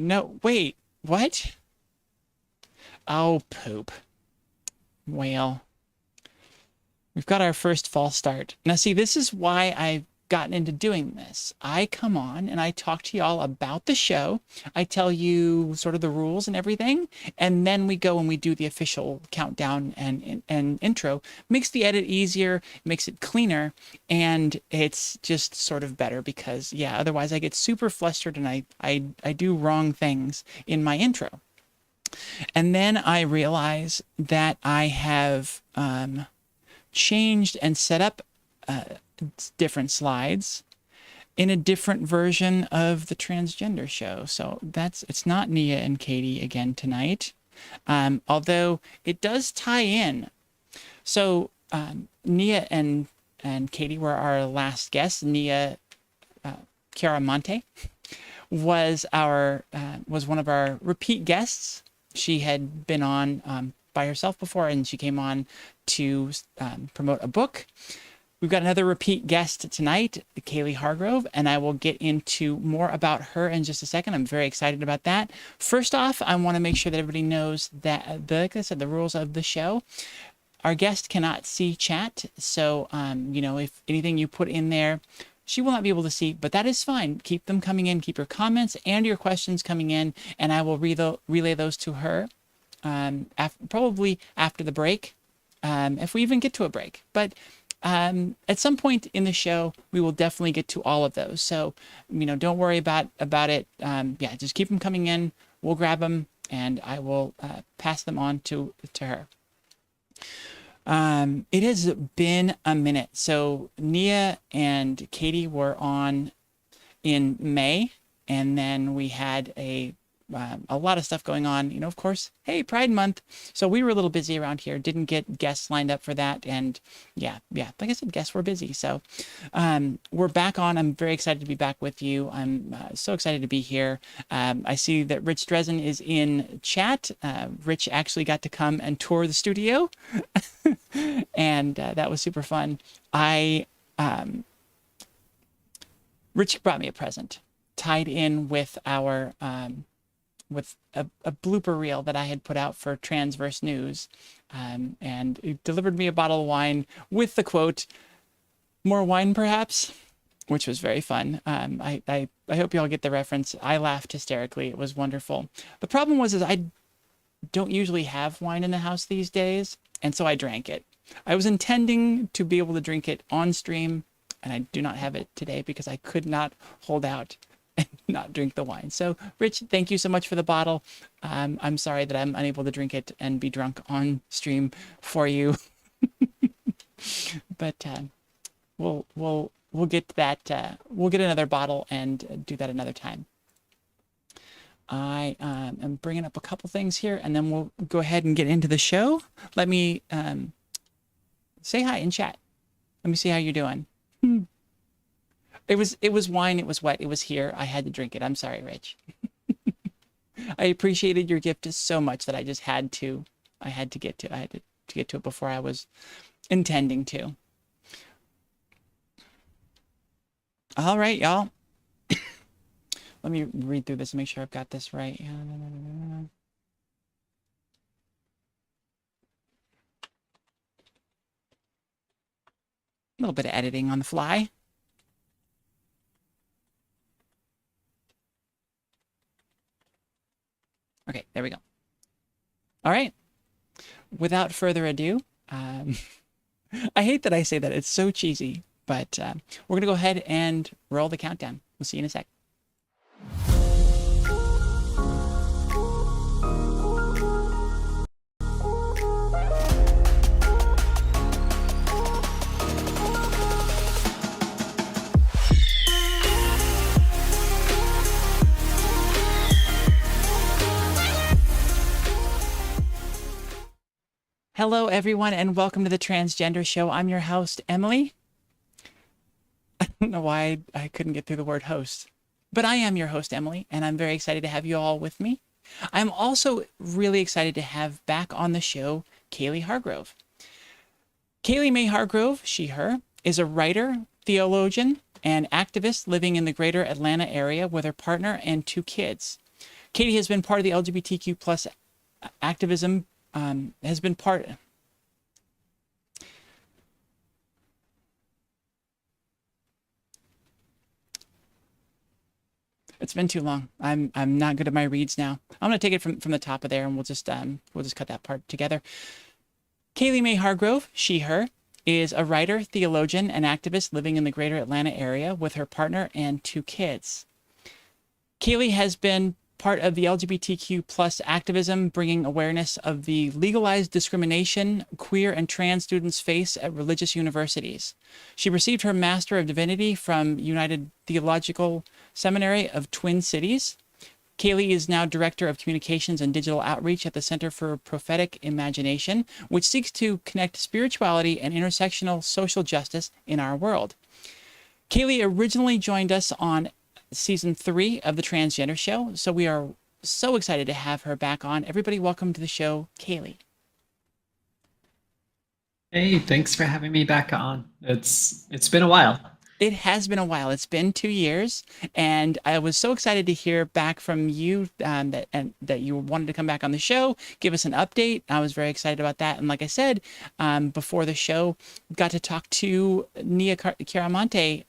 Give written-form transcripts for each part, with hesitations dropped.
no, wait, what? Oh, poop. Well, we've got our first false start. Now, see, this is why I've gotten into doing this. I come on and I talk to y'all about the show. I tell you sort of the rules and everything, and then we go and we do the official countdown and intro. Makes the edit easier, makes it cleaner, and it's just sort of better because, yeah, otherwise I get super flustered and I do wrong things in my intro. And then I realize that I have changed and set up different slides in a different version of the transgender show. So it's not Nia and Katie again tonight, although it does tie in. So Nia and Katie were our last guests. Nia Chiaramonte was one of our repeat guests. She had been on by herself before, and she came on to promote a book. We've got another repeat guest tonight, Kaylee Hargrove, and I will get into more about her in just a second. I'm very excited about that. First off, I want to make sure that everybody knows that, like I said, the rules of the show. Our guest cannot see chat, so if anything you put in there, she will not be able to see, but that is fine. Keep them coming in. Keep your comments and your questions coming in, and I will relay those to her probably after the break, if we even get to a break. But at some point in the show, we will definitely get to all of those. So, don't worry about it. Just keep them coming in. We'll grab them, and I will pass them on to her. It has been a minute. So Nia and Katie were on in May, and then we had a lot of stuff going on, of course, hey, Pride Month. So we were a little busy around here, didn't get guests lined up for that. And yeah, like I said, guests were busy. So we're back on. I'm very excited to be back with you. I'm so excited to be here. I see that Rich Dresden is in chat. Rich actually got to come and tour the studio and that was super fun. Rich brought me a present tied in with our with a blooper reel that I had put out for Transverse News, and he delivered me a bottle of wine with the quote, "More wine, perhaps," which was very fun. I hope you all get the reference. I laughed hysterically. It was wonderful. The problem was I don't usually have wine in the house these days, and so I drank it. I was intending to be able to drink it on stream, and I do not have it today because I could not hold out and not drink the wine. So, Rich, thank you so much for the bottle. I'm sorry that I'm unable to drink it and be drunk on stream for you. But we'll get that. We'll get another bottle and do that another time. I am bringing up a couple things here, and then we'll go ahead and get into the show. Let me say hi in chat. Let me see how you're doing. It was wine. It was wet. It was here. I had to drink it. I'm sorry, Rich. I appreciated your gift so much that I just had to. I had to get to it before I was intending to. All right, y'all. Let me read through this and make sure I've got this right. A little bit of editing on the fly. Okay, there we go. All right. Without further ado, I hate that I say that. It's so cheesy, but we're going to go ahead and roll the countdown. We'll see you in a sec. Hello, everyone, and welcome to the Transgender Show. I'm your host, Emily. I don't know why I couldn't get through the word host, but I am your host, Emily, and I'm very excited to have you all with me. I'm also really excited to have back on the show Kaylee Hargrove. Kaylee May Hargrove, she, her, is a writer, theologian, and activist living in the greater Atlanta area with her partner and 2 kids. Katie has been part of the LGBTQ plus activism, has been part. It's been too long. I'm not good at my reads now. I'm gonna take it from the top of there, and we'll just cut that part together. Kaylee Mae Hargrove, she, her, is a writer, theologian, and activist living in the greater Atlanta area with her partner and 2 kids. Kaylee has been part of the LGBTQ plus activism, bringing awareness of the legalized discrimination queer and trans students face at religious universities. She received her Master of Divinity from United Theological Seminary of Twin Cities. Kaylee is now Director of Communications and Digital Outreach at the Center for Prophetic Imagination, which seeks to connect spirituality and intersectional social justice in our world. Kaylee originally joined us on season 3 of the Transgender Show, so we are so excited to have her back on. Everybody, welcome to the show, Kaylee. Hey, thanks for having me back on. It's been a while. It has been a while. It's been 2 years, and I was so excited to hear back from you that you wanted to come back on the show, give us an update. I was very excited about that, and like I said before the show, got to talk to Nia Chiaramonte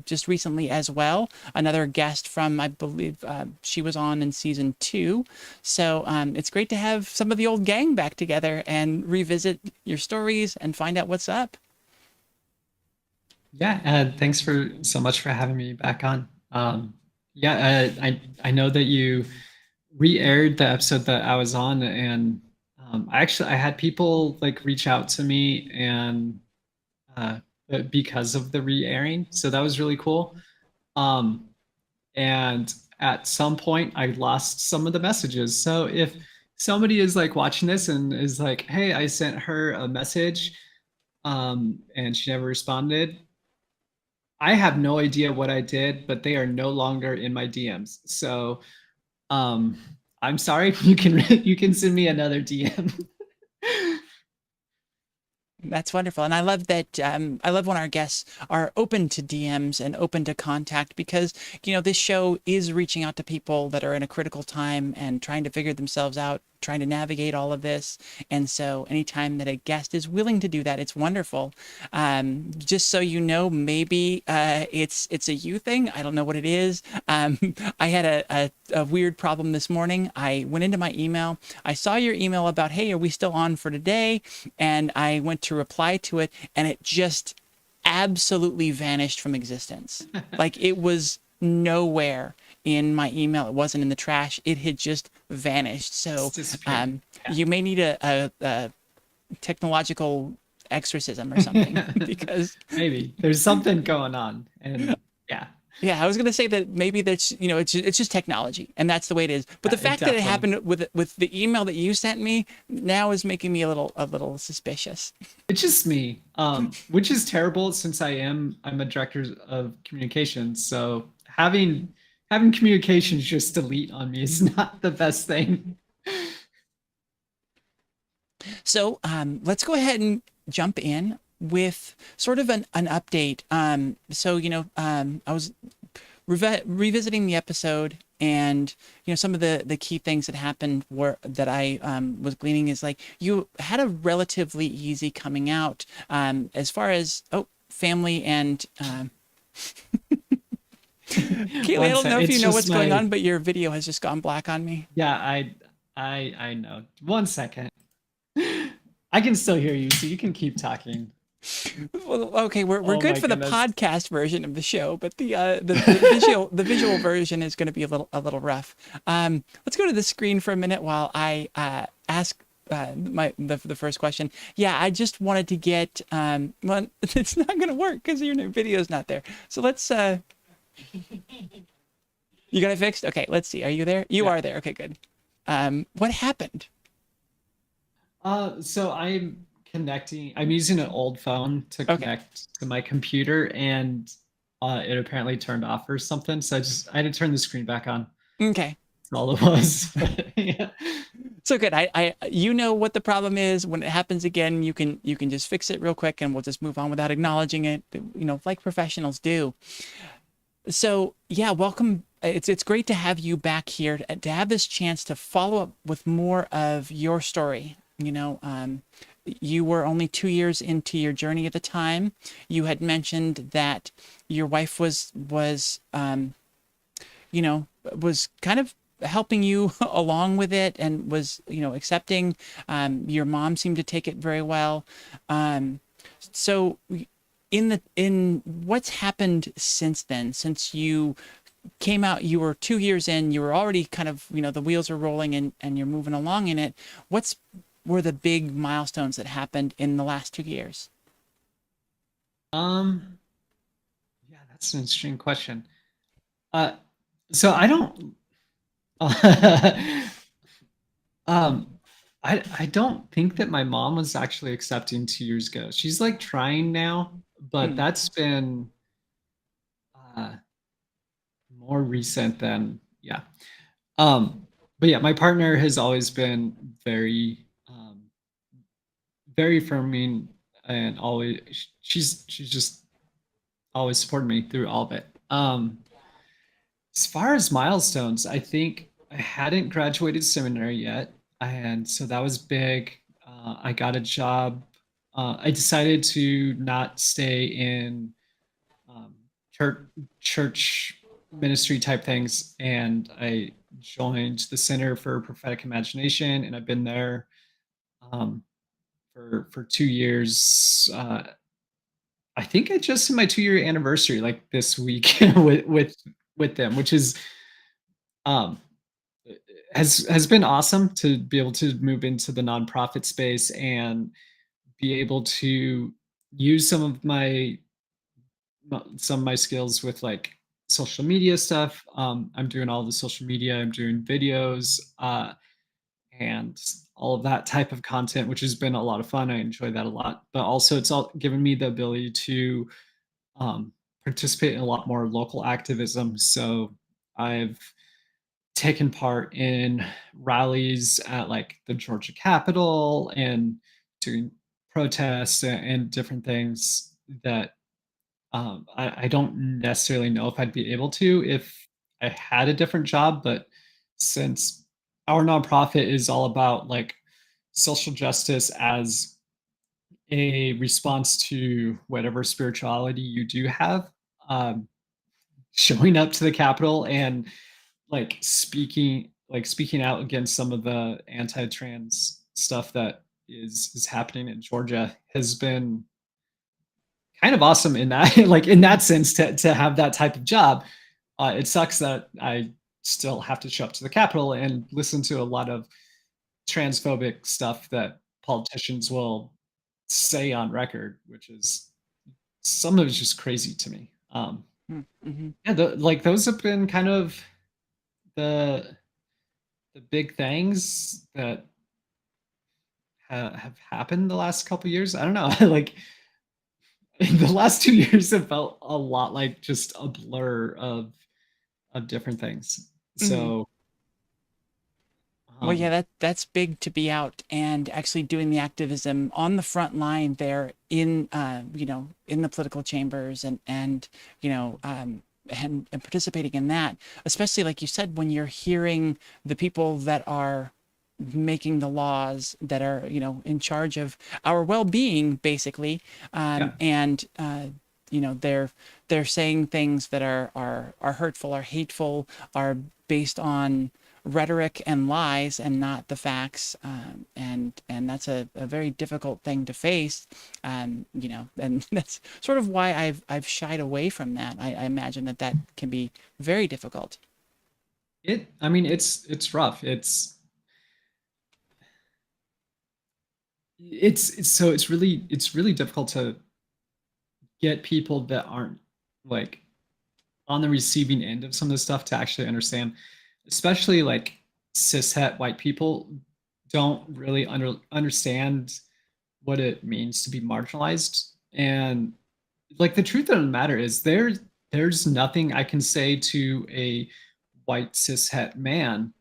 just recently as well, another guest from, I believe she was on in season 2. So it's great to have some of the old gang back together and revisit your stories and find out what's up. Yeah, thanks for so much for having me back on. Yeah, I know that you re-aired the episode that I was on, and I had people like reach out to me and uh, because of the re-airing, so that was really cool. Um, and at some point, I lost some of the messages. So if somebody is like watching this and is like, "Hey, I sent her a message," and she never responded. I have no idea what I did, but they are no longer in my DMs. So um, I'm sorry. You can send me another DM. That's wonderful. And I love that. I love when our guests are open to DMs and open to contact because, this show is reaching out to people that are in a critical time and trying to figure themselves out, trying to navigate all of this. And so anytime that a guest is willing to do that, it's wonderful. Just so you know, maybe it's a you thing. I don't know what it is. I had a weird problem this morning. I went into my email. I saw your email about, hey, are we still on for today? And I went to reply to it, and it just absolutely vanished from existence. Like it was nowhere in my email. It wasn't in the trash. It had just vanished. So Yeah. you may need a technological exorcism or something because Maybe there's something going on, and yeah, yeah, I was gonna say that maybe that's it's just technology and that's the way it is. But the fact that it happened with the email that you sent me now is making me a little suspicious. it's just me, which is terrible since I'm a director of communications. So having communications just delete on me is not the best thing. So let's go ahead and jump in with sort of an update. I was revisiting the episode, and some of the key things that happened were that I was gleaning is like you had a relatively easy coming out as far as family and. Kaylee, I don't know if you know what's going on, but your video has just gone black on me. Yeah, I know. 1 second. I can still hear you, so you can keep talking. Well, okay, we're Oh good my for the goodness. podcast version of the show, but the visual version is going to be a little rough. Let's go to the screen for a minute while I ask the first question. Yeah, I just wanted to get well, it's not going to work because your video's not there. So let's you got it fixed? Okay, let's see. Are you there? You Yeah. are there. Okay, good. What happened? So I'm using an old phone to Okay. connect to my computer, and it apparently turned off or something. So I had to turn the screen back on. Okay. That's all it was. Yeah. So good. I you know what the problem is. When it happens again, you can just fix it real quick and we'll just move on without acknowledging it, like professionals do. So yeah, welcome. It's great to have you back here to have this chance to follow up with more of your story. You were only 2 years into your journey at the time. You had mentioned that your wife was kind of helping you along with it and was accepting. Your mom seemed to take it very well. Um, so in what's happened since then, since you came out, you were 2 years in, you were already kind of, the wheels are rolling and you're moving along in it. What's were the big milestones that happened in the last 2 years? Um, yeah, that's an interesting question. Uh, so I don't, um, I don't think that my mom was actually accepting 2 years ago. She's like trying now, but Hmm. that's been uh, more recent than yeah. Um, but yeah, my partner has always been very affirming and always she's just always supported me through all of it. As far as milestones, I think I hadn't graduated seminary yet, and so that was big. I got a job. I decided to not stay in um, church, church ministry type things, and I joined the Center for Prophetic Imagination, and I've been there um, for 2 years. I think I just in my 2 year anniversary, like this week, with them, which is um, has been awesome to be able to move into the nonprofit space and be able to use some of my skills with like social media stuff. I'm doing all the social media. I'm doing videos and all of that type of content, which has been a lot of fun. I enjoy that a lot. But also, it's all given me the ability to um, participate in a lot more local activism. So I've taken part in rallies at like the Georgia Capitol and doing protests and different things that I don't necessarily know if I'd be able to if I had a different job. But since our nonprofit is all about like social justice as a response to whatever spirituality you do have, um, showing up to the Capitol and speaking out against some of the anti-trans stuff that is happening in Georgia has been kind of awesome in that like in that sense to have that type of job. It sucks that I still have to show up to the Capitol and listen to a lot of transphobic stuff that politicians will say on record, which is some of it's just crazy to me. Mm-hmm. Yeah, like those have been kind of the big things that have happened the last couple years. I don't know. Like the last 2 years have felt a lot like just a blur of different things. Mm-hmm. So Well, yeah, um that's big to be out and actually doing the activism on the front line there in in the political chambers and and participating in that, especially like you said, when you're hearing the people that are making the laws that are in charge of our well-being basically, yeah, and they're saying things that are hurtful, are hateful, are based on rhetoric and lies and not the facts, and that's a very difficult thing to face, and that's sort of why I've shied away from that. I imagine that can be very difficult. I mean it's rough. It's really difficult to get people that aren't like on the receiving end of some of this stuff to actually understand, especially like cishet white people don't really understand what it means to be marginalized. And like the truth of the matter is there's nothing I can say to a white cishet man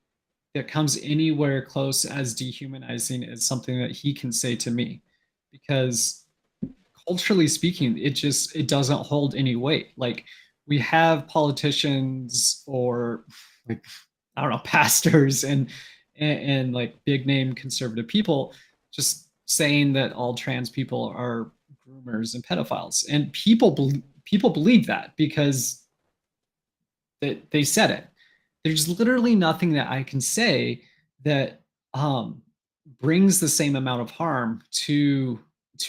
that comes anywhere close as dehumanizing as something that he can say to me, because culturally speaking it doesn't hold any weight. Like we have politicians or like I don't know pastors and like big name conservative people just saying that all trans people are groomers and pedophiles, and people believe that because they said it. There's literally nothing that I can say that um, brings the same amount of harm to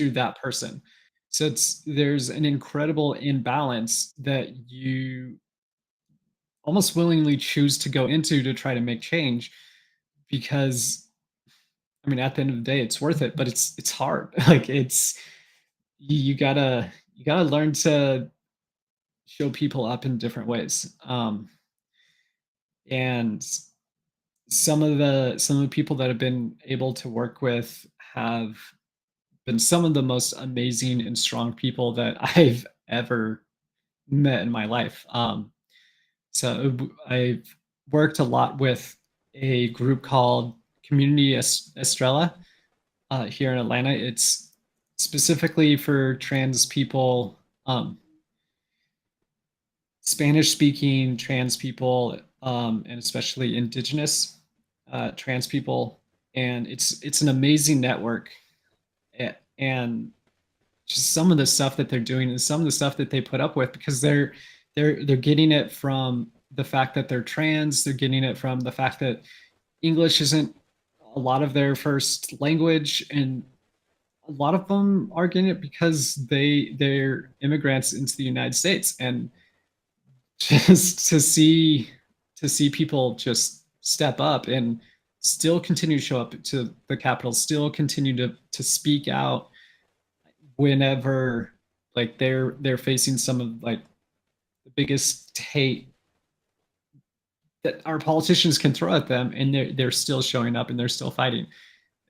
that person. So there's an incredible imbalance that you almost willingly choose to go into to try to make change because I mean at the end of the day it's worth it, but it's hard. Like you gotta learn to show people up in different ways. And some of the people that have been able to work with have been some of the most amazing and strong people that I've ever met in my life. I've worked a lot with a group called Community Estrella here in Atlanta. It's specifically for trans people, Spanish speaking trans people, and especially indigenous trans people. And it's an amazing network. And just some of the stuff that they're doing and some of the stuff that they put up with because they're getting it from the fact that they're trans, they're getting it from the fact that English isn't a lot of their first language, and a lot of them are getting it because they're immigrants into the United States. And just to see people just step up and still continue to show up to the Capitol, still continue to speak out whenever like they're facing some of like the biggest hate that our politicians can throw at them, and they're still showing up and they're still fighting.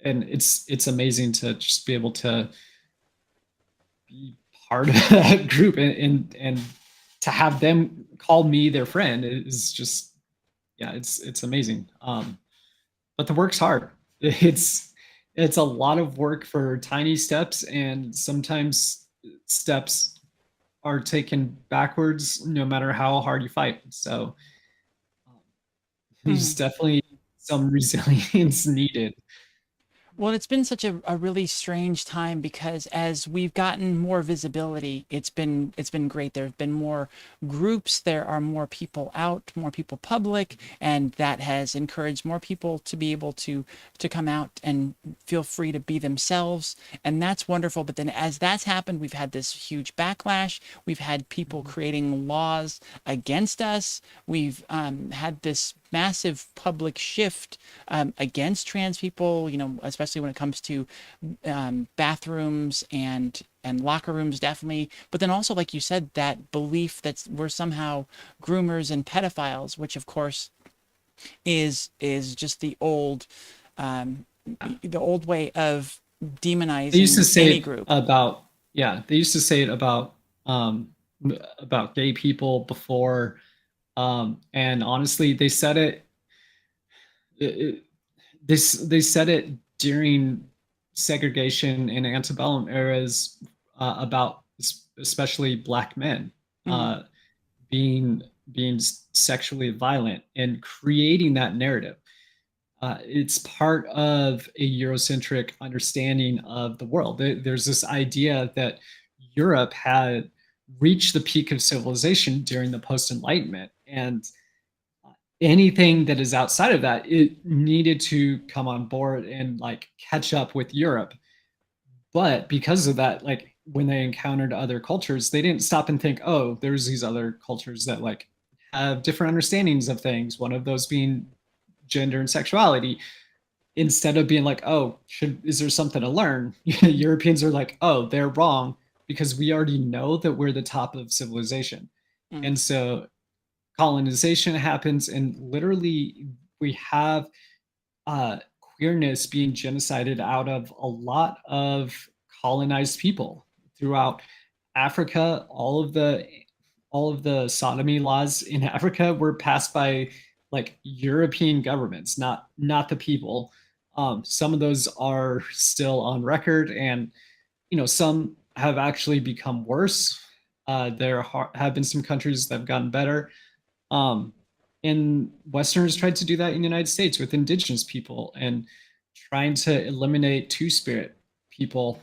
And it's amazing to just be able to be part of that group, and to have them call me their friend is just yeah, it's amazing. But the work's hard. It's a lot of work for tiny steps, and sometimes steps are taken backwards no matter how hard you fight. So um, there's Mhm. definitely some resilience needed. Well, it's been such a really strange time because as we've gotten more visibility, it's been great. There have been more groups, there are more people out, more people public, and that has encouraged more people to be able to come out and feel free to be themselves. And that's wonderful. But then as that's happened, we've had this huge backlash. We've had people Mhm. creating laws against us. We've had this massive public shift against trans people, especially when it comes to bathrooms and locker rooms, definitely. But then also, like you said, that belief that we're somehow groomers and pedophiles, which of course is just um, the old way of They used to demonizing say any it group. about yeah, they used to say it um about gay people before. And honestly, it, it they said it during segregation and antebellum eras about especially black men Mhm. uh, being sexually violent and creating that narrative. It's part of a Eurocentric understanding of the world. There's this idea that Europe had reached the peak of civilization during the post Enlightenment, and anything that is outside of that, it needed to come on board and like catch up with Europe. But because of that, like when they encountered other cultures, they didn't stop and think, oh, there's these other cultures that like have different understandings of things. One of those being gender and sexuality. Instead of being like, oh, is there something to learn? Europeans are like, oh, they're wrong because we already know that we're the top of civilization. Mhm. And so colonization happens, and literally we have uh, queerness being genocided out of a lot of colonized people throughout Africa. All of the sodomy laws in Africa were passed by like European governments, not the people. Some of those are still on record, and some have actually become worse. Have been some countries that have gotten better. Um, and Westerners tried to do that in the United States with indigenous people and trying to eliminate two-spirit people,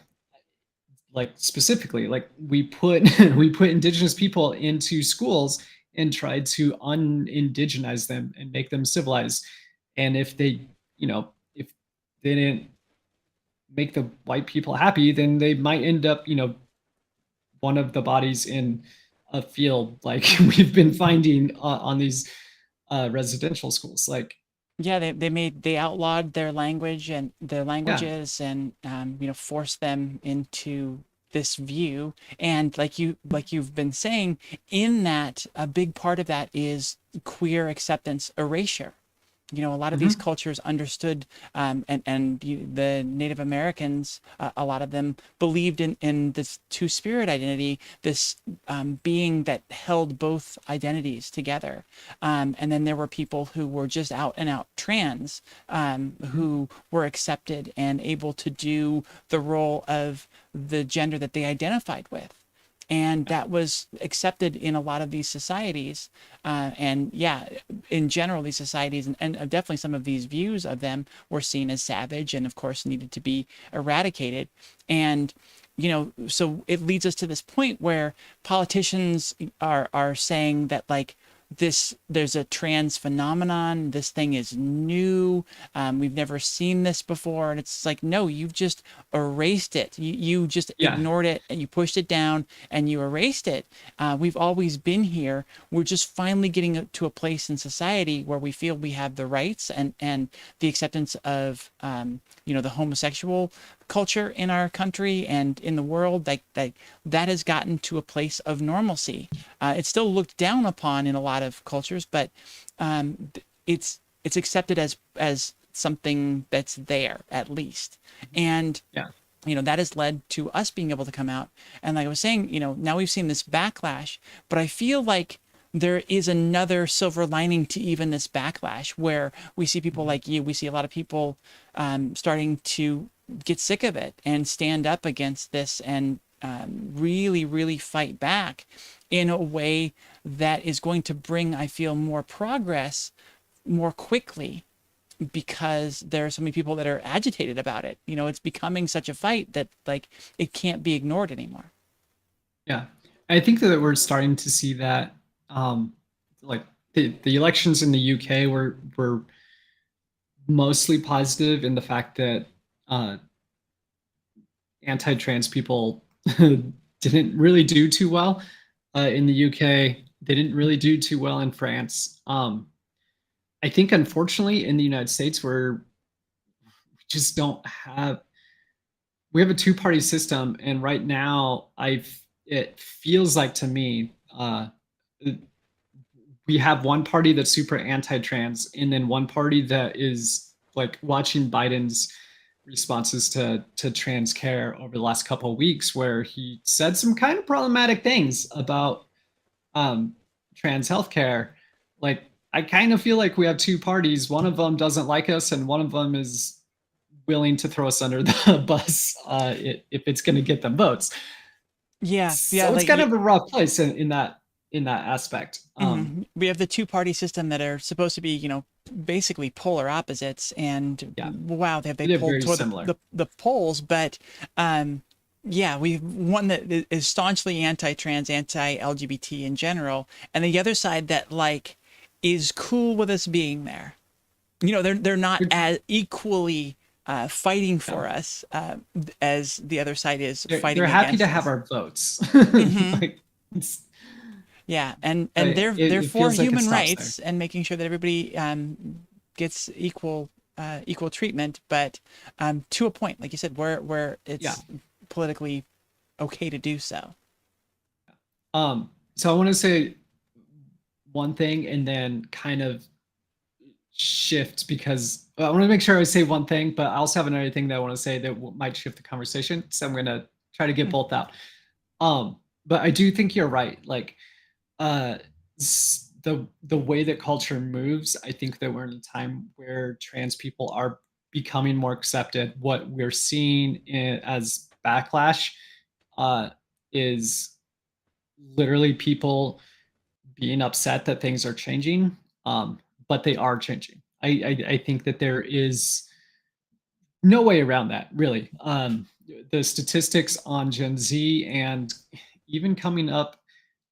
like specifically, like we put we put indigenous people into schools and tried to unindigenize them and make them civilized. And if they, if they didn't make the white people happy, then they might end up, one of the bodies in a field like we've been finding on these residential schools. Like, Yeah, they outlawed their language and their yeah, languages, and forced them into this view. And like you've been saying, in that, a big part of that is queer acceptance erasure. A lot of these hmm, cultures understood, the Native Americans, a lot of them believed in this two-spirit identity, this being that held both identities together. And then there were people who were just out and out trans, hmm, who were accepted and able to do the role of the gender that they identified with. And yeah, that was accepted in a lot of these societies. And yeah, in general, these societies, and definitely some of these views of them, were seen as savage and, of course, needed to be eradicated. And so it leads us to this point where politicians are saying that, like, there's a trans phenomenon, this thing is new, we've never seen this before. And it's like, no, you've just erased it. You just yeah, ignored it, and you pushed it down, and you erased it. We've always been here. We're just finally getting to a place in society where we feel we have the rights and the acceptance of the homosexual culture in our country and in the world. That has gotten to a place of normalcy. It's still looked down upon in a lot of cultures, but it's accepted as something that's there, at least. And yeah, that has led to us being able to come out. And like I was saying, now we've seen this backlash, but I feel like there is another silver lining to even this backlash, where we see people mhm, like you, we see a lot of people starting to get sick of it and stand up against this, and really, really fight back in a way that is going to bring, I feel, more progress more quickly, because there are so many people that are agitated about it. It's becoming such a fight that, like, it can't be ignored anymore. yeah. I think that we're starting to see that, um, like the elections in the UK were mostly positive in the fact that uh, anti-trans people didn't really do too well in the UK. They didn't really do too well in France. I think, unfortunately, in the United States, we just don't have we have a two-party system, and right now, it feels like to me, we have one party that's super anti-trans, and then one party that is like watching Biden's responses to trans care over the last couple of weeks, where he said some kind of problematic things about um, trans healthcare. Like, I kind of feel like we have two parties. One of them doesn't like us, and one of them is willing to throw us under the bus if it's going to get them votes. Yeah, So it's like, kind of a rough place in that aspect. we have the two-party system that are supposed to be, basically polar opposites, and Yeah, wow, they they're pulled very toward similar. the poles. But yeah, we've one that is staunchly anti-trans, anti-LGBT in general, and the other side that, like, is cool with us being there. They're not as equally fighting Yeah. for us, as the other side is They're fighting happy to against have us. our votes. Hmm. Like, it's, Yeah, and but they're it for feels like it human stops there. rights and making sure that everybody gets equal treatment, but to a point, like you said, where Yeah. it's politically okay to do so. So I want to say one thing and then kind of shift, because I want to make sure I say one thing, but I also have another thing that I want to say that might shift the conversation. So I'm going to try to get Hmm. both out. But I do think you're right. Like, uh, the way that culture moves, I think that we're in a time where trans people are becoming more accepted. What we're seeing as backlash uh, is literally people being upset that things are changing, but they are changing. I think that there is no way around that, really. The statistics on Gen Z and even coming up,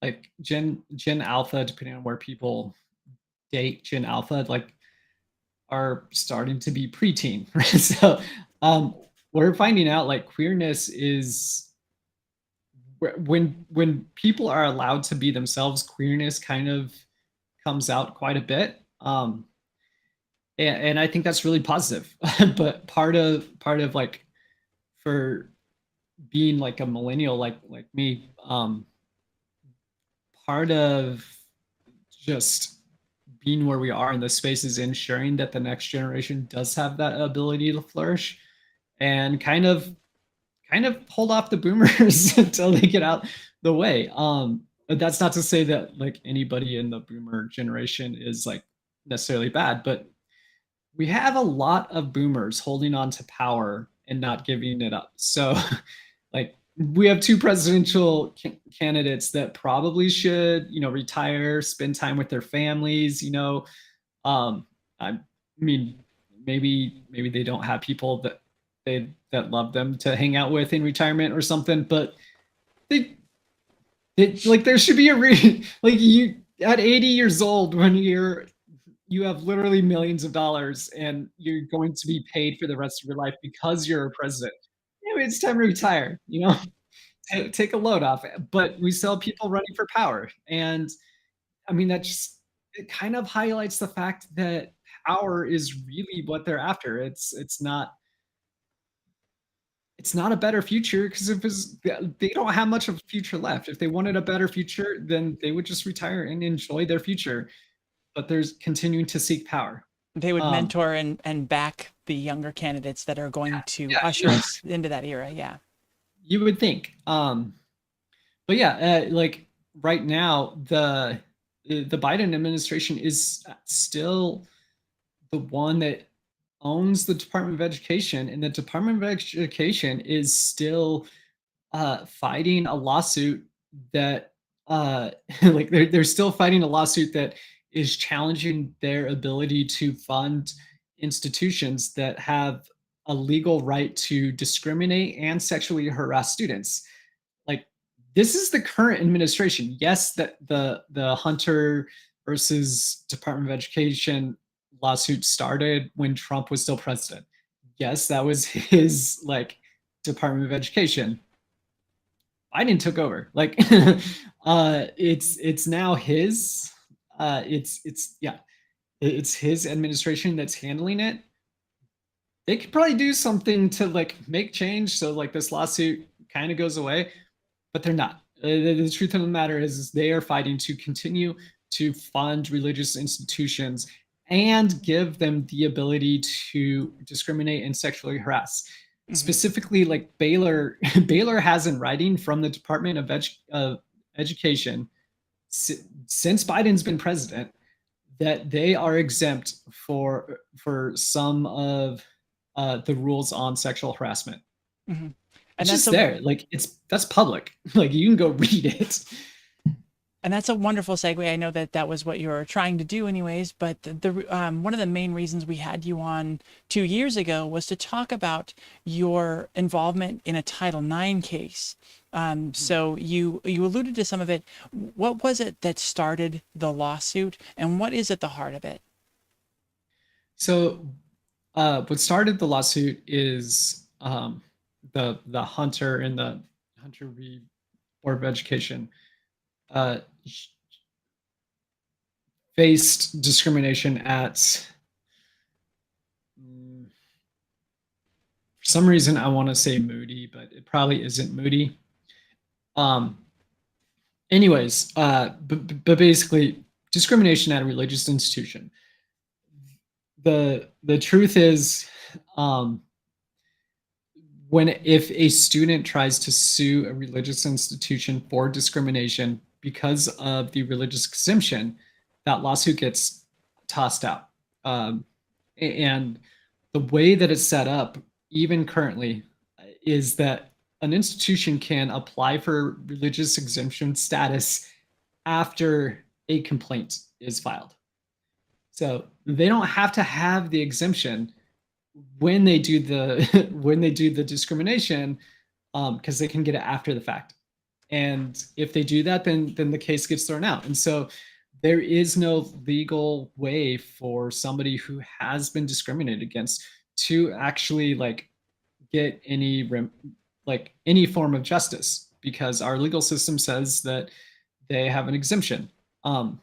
like Gen Alpha, depending on where people date Gen Alpha, like are starting to be preteen. Right? So um, we're finding out like queerness is when people are allowed to be themselves, queerness kind of comes out quite a bit. And I think that's really positive. But part of like for being like a millennial like me, part of just being where we are in the space is ensuring that the next generation does have that ability to flourish and kind of hold off the boomers until they get out the way. But that's not to say that like anybody in the boomer generation is like necessarily bad, but we have a lot of boomers holding on to power and not giving it up. So like we have two presidential candidates that probably should, retire, spend time with their families, I mean, maybe they don't have people that love them to hang out with in retirement or something, but they, like there should be a like you at 80 years old when you have literally millions of dollars and you're going to be paid for the rest of your life because you're a president. Maybe it's time to retire, take a load off. But we still have people running for power. And I mean, that just it kind of highlights the fact that power is really what they're after. It's not a better future because if it's, they don't have much of a future left. If they wanted a better future, then they would just retire and enjoy their future. But there's continuing to seek power. They would Um, mentor and back the younger candidates that are going to yeah, usher us into that era. Yeah. you would think. But yeah, like right now, the Biden administration is still the one that owns the Department of Education, and the Department of Education is still fighting a lawsuit that like they're still fighting a lawsuit that is challenging their ability to fund institutions that have a legal right to discriminate and sexually harass students. Like this is the current administration. Yes, that the Hunter versus Department of Education lawsuit started when Trump was still president. Yes, that was his like Department of Education. Biden took over. Like it's now his it's yeah, it's his administration that's handling it. They could probably do something to like make change so like this lawsuit kind of goes away, but they're not. The truth of the matter is they are fighting to continue to fund religious institutions and give them the ability to discriminate and sexually harass. Hmm. Specifically, like Baylor, Baylor has in writing from the Department of Education since Biden's been president that they are exempt for some of the rules on sexual harassment. Hmm. And It's that's just a there. Like that's public. Like you can go read it. And that's a wonderful segue. I know that that was what you were trying to do, anyways. But one of the main reasons we had you on 2 years ago was to talk about your involvement in a Title IX case. So you alluded to some of it. What was it that started the lawsuit, and what is at the heart of it? So what started the lawsuit is the Hunter and the Hunter v. Board of Education uh, faced discrimination at for some reason I want to say Moody, but it probably isn't Moody. Um, anyways, but basically discrimination at a religious institution. The truth is, um, when if a student tries to sue a religious institution for discrimination because of the religious exemption, that lawsuit gets tossed out. And the way that it's set up, even currently, is that an institution can apply for religious exemption status after a complaint is filed. So they don't have to have the exemption when they do the when they do the discrimination, because they can get it after the fact. And if they do that, then the case gets thrown out. And so there is no legal way for somebody who has been discriminated against to actually like get like any form of justice, because our legal system says that they have an exemption. And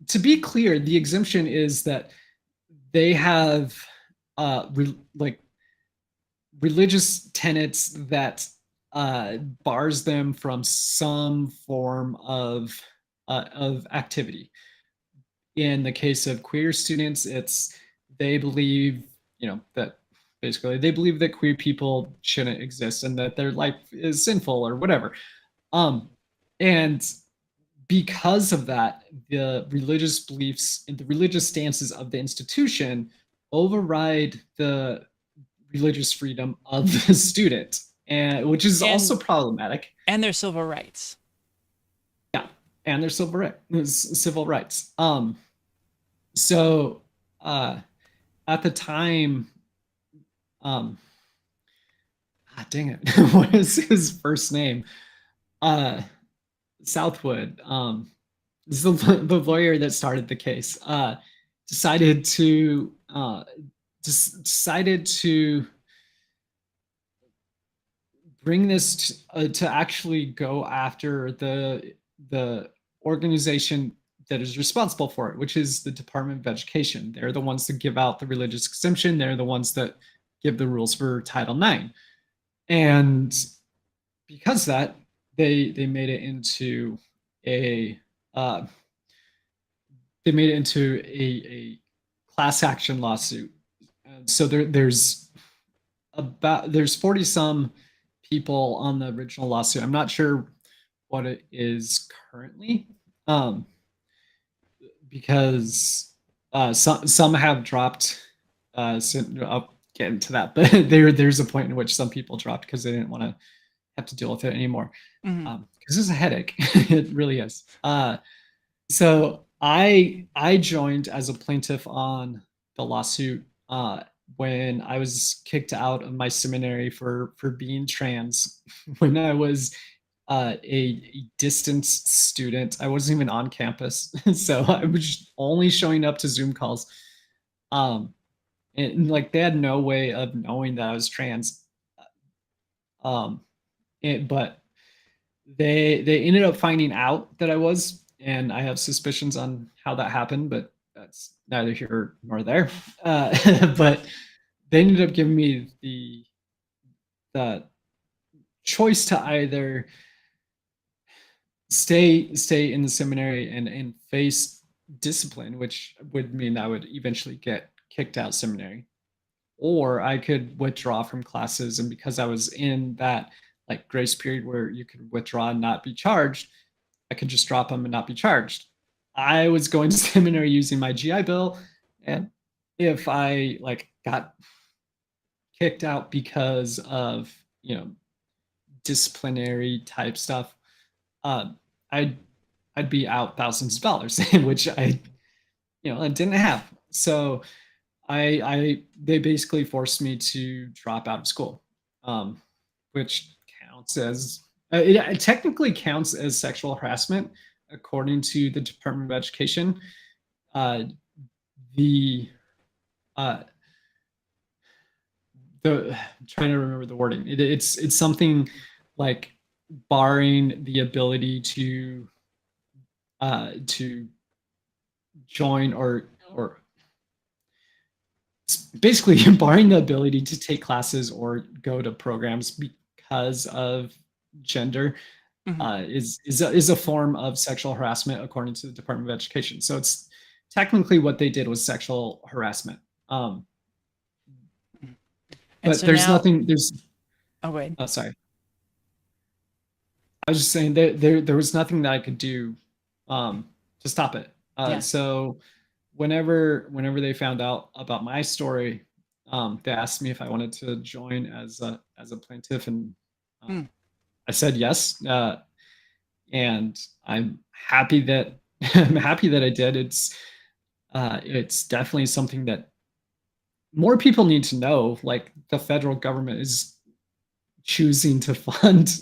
to be clear, the exemption is that they have like religious tenets that bars them from some form of activity. In the case of queer students, it's they believe, that basically they believe that queer people shouldn't exist and that their life is sinful or whatever. And because of that, the religious beliefs and the religious stances of the institution override the religious freedom of the student, and which is also and problematic. and their civil rights. Yeah, and their civil rights. So at the time, um, dang it, what is his first name? Uh, Southwood. This is the lawyer that started the case. Decided to decided to bring this to actually go after the organization that is responsible for it, which is the Department of Education. They're the ones that give out the religious exemption. They're the ones that give the rules for Title IX. And because that, they made it into a uh, they made it into a class action lawsuit. And so there's 40 some people on the original lawsuit. I'm not sure what it is currently, because some have dropped. So I'll get into that, but there's a point in which some people dropped because they didn't want to have to deal with it anymore. Mm-hmm. Because it's a headache. It really is. So I joined as a plaintiff on the lawsuit when I was kicked out of my seminary for being trans when I was a distance student. I wasn't even on campus, so I was only showing up to Zoom calls. And like they had no way of knowing that I was trans. Um, but they ended up finding out that I was, and I have suspicions on how that happened, but that's neither here nor there. But they ended up giving me the choice to either stay in the seminary and face discipline, which would mean I would eventually get kicked out of seminary, or I could withdraw from classes. And because I was in that like grace period where you could withdraw and not be charged, I could just drop them and not be charged. I was going to seminary using my GI Bill, and if I like got kicked out because of disciplinary type stuff, uh, I'd I'd be out thousands of dollars, which I didn't have. So I they basically forced me to drop out of school, which counts as it technically counts as sexual harassment according to the Department of Education. Uh, the uh, I'm trying to remember the wording. It's something like barring the ability to join or basically barring the ability to take classes or go to programs because of gender, Mm-hmm. is a form of sexual harassment according to the Department of Education. So it's technically what they did was sexual harassment. And But so there's now, nothing. There's oh wait, oh, sorry. I was just saying that there was nothing that I could do to stop it. yeah, So whenever they found out about my story, They asked me if I wanted to join as a plaintiff, and Hmm. I said yes. And I'm happy that I'm happy that I did. It's definitely something that more people need to know. Like the federal government is choosing to fund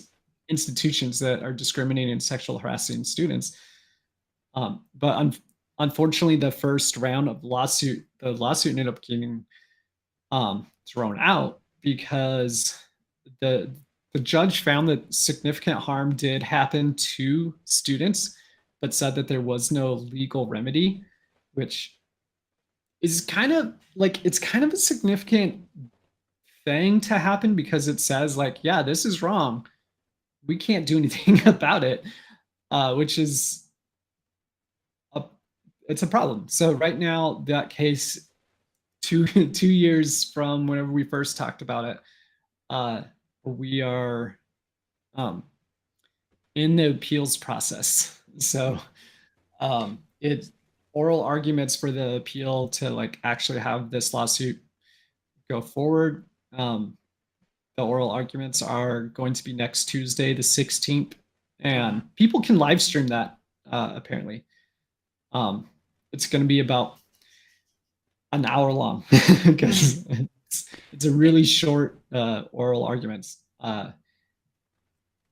institutions that are discriminating and sexual harassing students. But unfortunately, the first round of the lawsuit ended up getting thrown out because the the judge found that significant harm did happen to students, but said that there was no legal remedy, which is kind of like it's kind of a significant thing to happen because it says like, yeah, this is wrong. We can't do anything about it, which is a it's a problem. So right now, that case, two 2 years from whenever we first talked about it, uh, we are um, in the appeals process. So it oral arguments for the appeal to like actually have this lawsuit go forward. The oral arguments are going to be next Tuesday, the 16th, Oh, wow. and people can live stream that apparently. Um, it's going to be about an hour long Hmm. because it's a really short oral arguments.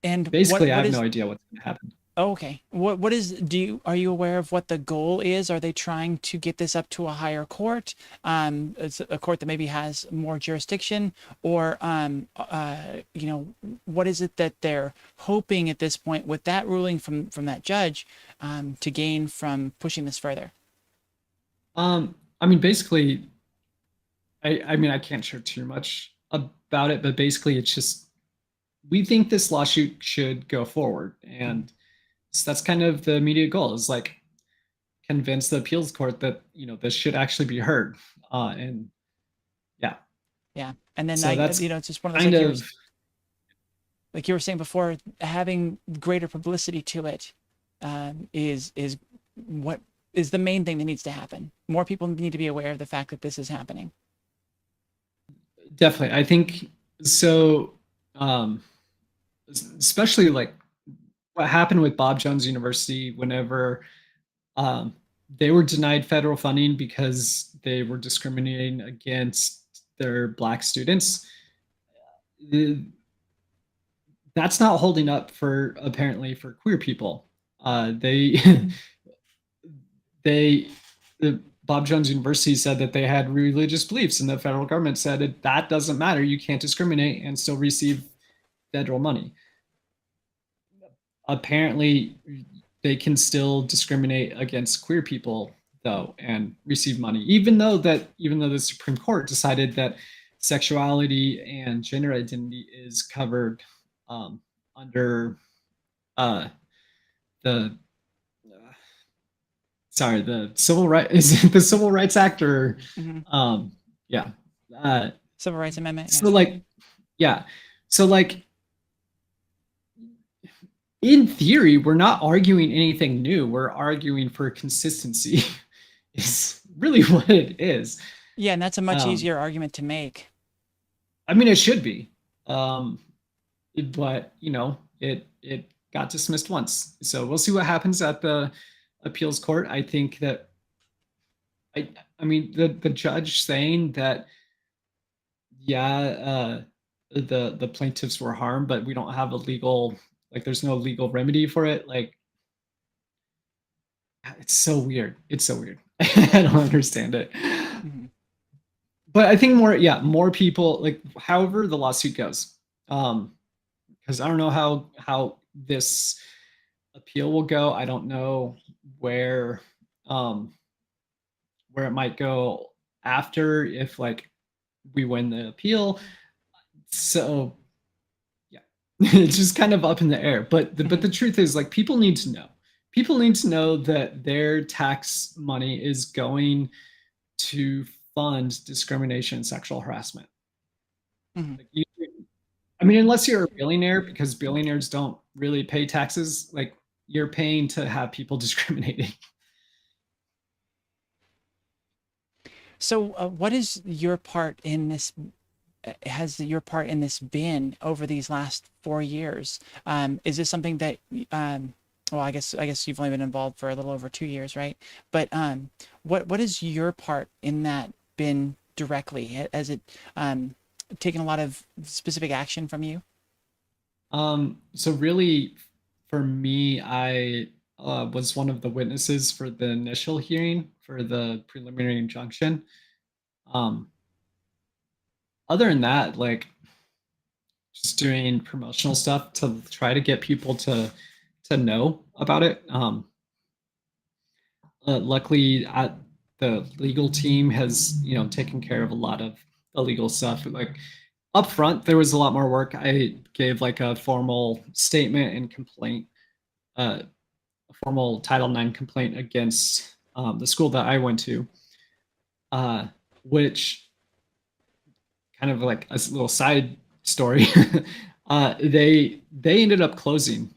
And Basically, I have no idea what's going to happen. oh, okay. What is are you aware of what the goal is? Are they trying to get this up to a higher court? It's a court that maybe has more jurisdiction, or what is it that they're hoping at this point with that ruling from that judge, to gain from pushing this further? I mean, basically, I mean, I can't share too much about it, but basically, it's just we think this lawsuit should go forward, Mhm. and so that's kind of the immediate goal is like convince the appeals court that this should actually be heard, and yeah, Yeah, and then so that's it's just one of those kind of like you were saying before, having greater publicity to it, is what is the main thing that needs to happen. More people need to be aware of the fact that this is happening. definitely. I think so. Um, Especially like what happened with Bob Jones University whenever um, they were denied federal funding because they were discriminating against their black students. That's not holding up for apparently for queer people. They they the Bob Jones University said that they had religious beliefs, and the federal government said that doesn't matter. You can't discriminate and still receive federal money. Apparently, they can still discriminate against queer people though and receive money, even though the Supreme Court decided that sexuality and gender identity is covered under uh, the the civil right is it the Civil Rights Act or Hmm. um, yeah. Uh, Civil Rights Amendment. Yeah. so like yeah, so like in theory, we're not arguing anything new. We're arguing for consistency. Is really what it is. Yeah, and that's a much Um, easier argument to make. I mean, it should be, um, but it got dismissed once. So we'll see what happens at the appeals court. I think that I mean the judge saying that yeah, the plaintiffs were harmed, but we don't have a legal there's no legal remedy for it. Like it's so weird. It's so weird. I don't understand it. Hmm. But I think more people like however the lawsuit goes. Because I don't know how this appeal will go. I don't know where um where it might go after if like we win the appeal. So yeah, it's just kind of up in the air. But Hmm. the truth is like people need to know. People need to know that their tax money is going to fund discrimination and sexual harassment. Hmm. Like I mean, unless you're a billionaire, because billionaires don't really pay taxes, like you're paying to have people discriminating. So, what is your part in this? Has your part in this been over these last 4 years? Is this something that, well, I guess you've only been involved for a little over 2 years, right? But what is your part in that been directly? Has it taken a lot of specific action from you? So really, for me, I was one of the witnesses for the initial hearing for the preliminary injunction. Um, Other than that, like just doing promotional stuff to try to get people to know about it. Luckily, the legal team has taken care of a lot of the legal stuff. Like up front, there was a lot more work. I gave like a formal statement and complaint, a formal Title IX complaint against the school that I went to, uh, which kind of like a little side story. They ended up closing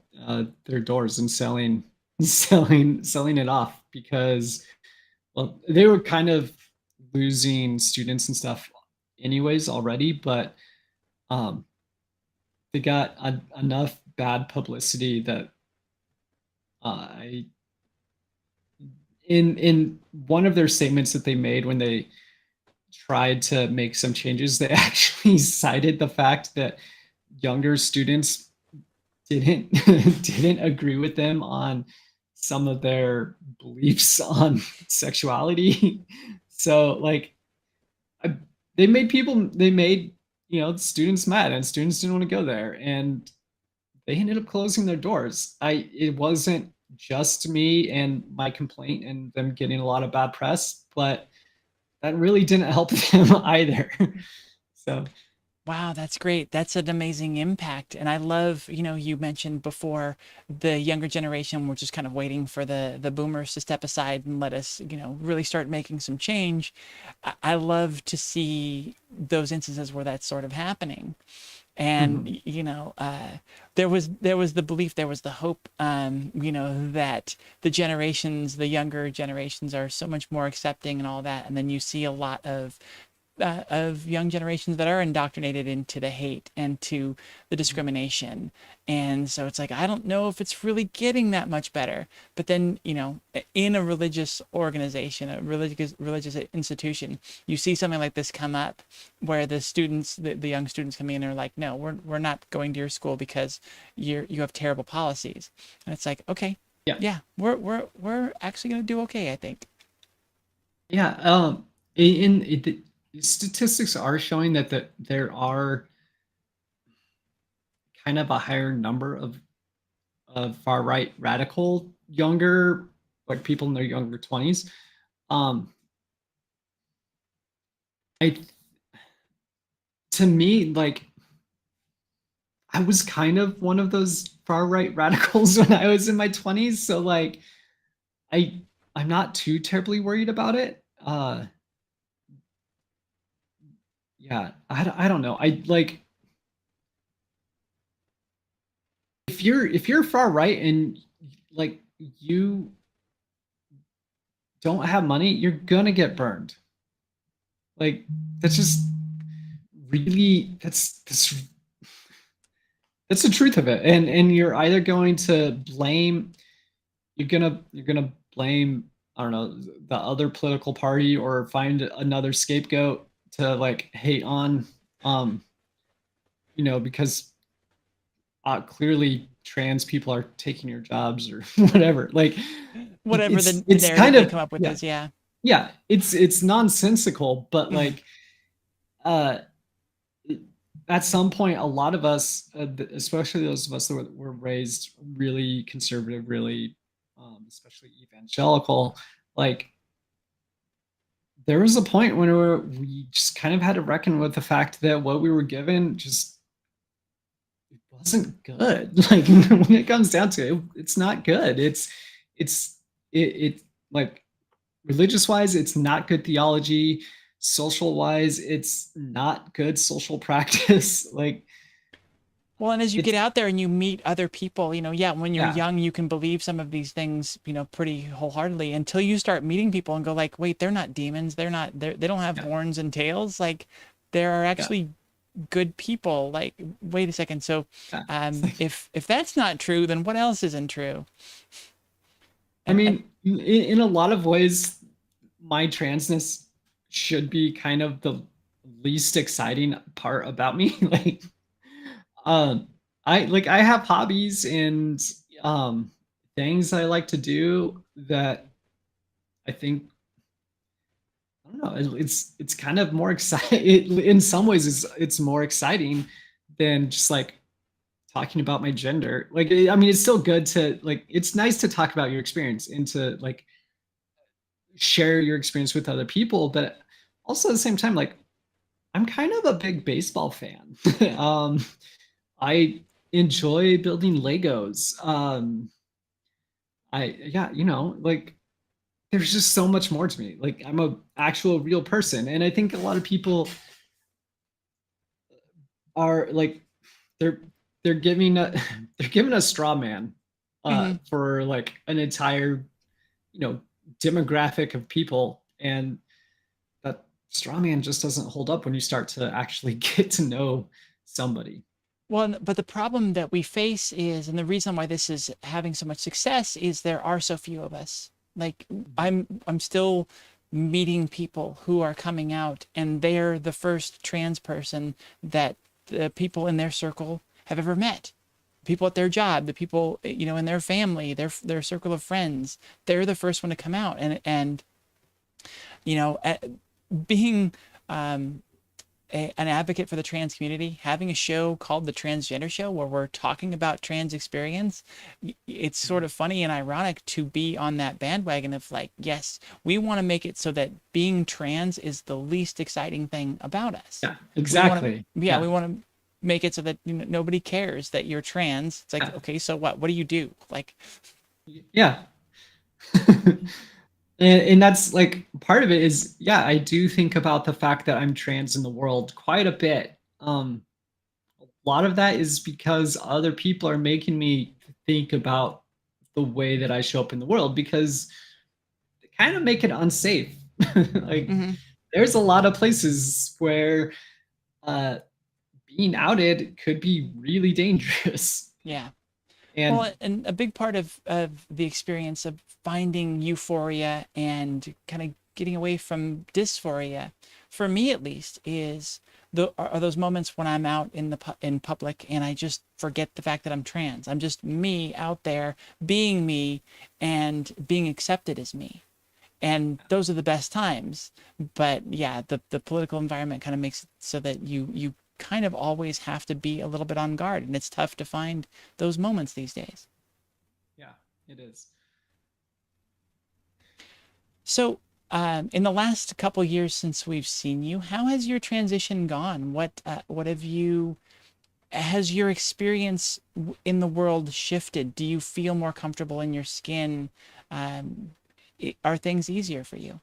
their doors and selling it off because, well, they were kind of losing students and stuff anyways already, but um, they got enough bad publicity that I in one of their statements that they made when they tried to make some changes, they actually cited the fact that younger students didn't didn't agree with them on some of their beliefs on sexuality. So like I, they made students mad, and students didn't want to go there, and they ended up closing their doors. It wasn't just me and my complaint and them getting a lot of bad press, but that really didn't help them either. So Wow, that's great. That's an amazing impact. And I love, you mentioned before the younger generation, we're just kind of waiting for the boomers to step aside and let us, really start making some change. I love to see those instances where that's sort of happening. And mhm. there was the belief, there was the hope, that the younger generations are so much more accepting and all that. And then you see a lot of young generations that are indoctrinated into the hate and to the discrimination. And so it's like, I don't know if it's really getting that much better. But then, in a religious organization, a religious institution, you see something like this come up where the young students come in and are like, no, we're not going to your school because you have terrible policies. And it's like, okay, Yeah. yeah, we're actually going to do okay, I think. Yeah. The statistics are showing that there are kind of a higher number of far right radical younger, like people in their younger 20s. Um, I To me, like I was kind of one of those far right radicals when I was in my 20s, so like I I'm not too terribly worried about it. Yeah, I don't know. I like if you're far right and like you don't have money, you're gonna get burned. Like that's just really that's the truth of it. And you're either going to blame you're gonna blame, I don't know, the other political party or find another scapegoat to like hate on, um because clearly trans people are taking your jobs or whatever. Like Whatever the it's narrative kind they of, come up with yeah, is, yeah. yeah, it's nonsensical, but like uh at some point, a lot of us, especially those of us that were raised really conservative, really, especially evangelical, like there was a point when we just kind of had to reckon with the fact that what we were given just wasn't good. Like when it comes down to it, it's not good. It's it like religious wise, it's not good theology. Social wise, it's not good social practice. Like Well, and as you get It's out there and you meet other people, yeah, when you're yeah, young, you can believe some of these things, pretty wholeheartedly until you start meeting people and go like, wait, they're not demons. They don't have yeah, horns and tails. Like, there are yeah, actually good people. Like, wait a second. So, yeah. It's like, if that's not true, then what else isn't true? I And mean, in a lot of ways, my transness should be kind of the least exciting part about me. Like, um, I have hobbies and um things I like to do that I think I don't know. It's kind of more exciting. In some ways, it's more exciting than just like talking about my gender. Like, I mean, it's still good to like. It's nice to talk about your experience and to like share your experience with other people, but also at the same time, like I'm kind of a big baseball fan. um, I enjoy building Legos. Yeah, like there's just so much more to me. Like I'm a actual real person, and I think a lot of people are like they're they're giving a they're giving a straw man mhm. for like an entire you know demographic of people, and that straw man just doesn't hold up when you start to actually get to know somebody. Well, but the problem that we face is, and the reason why this is having so much success is there are so few of us. Like Mhm. I'm still meeting people who are coming out, and they're the first trans person that the people in their circle have ever met. People at their job, the people in their family, their circle of friends, they're the first one to come out, and you know, being um, an advocate for the trans community, having a show called the Transgender Show where we're talking about trans experience, it's sort Mhm. of funny and ironic to be on that bandwagon of like, yes, we want to make it so that being trans is the least exciting thing about us. Yeah, We want to, exactly. yeah, Yeah, we want to make it so that nobody cares that you're trans. It's like, yeah, okay, so what? What do you do? Like, yeah. And that's like part of it is yeah, I do think about the fact that I'm trans in the world quite a bit. A lot of that is because other people are making me think about the way that I show up in the world because they kind of make it unsafe. Like mhm, there's a lot of places where uh, being outed could be really dangerous. yeah. And Well, and a big part of the experience of finding euphoria and kind of getting away from dysphoria, for me at least, is are those moments when I'm out in in public and I just forget the fact that I'm trans. I'm just me out there being me and being accepted as me. And those are the best times. But yeah, the political environment kind of makes it so that you kind of always have to be a little bit on guard, and it's tough to find those moments these days. yeah, it is. So, in the last couple years since we've seen you, how has your transition gone? What have you has your experience in the world shifted? Do you feel more comfortable in your skin? Um, are things easier for you?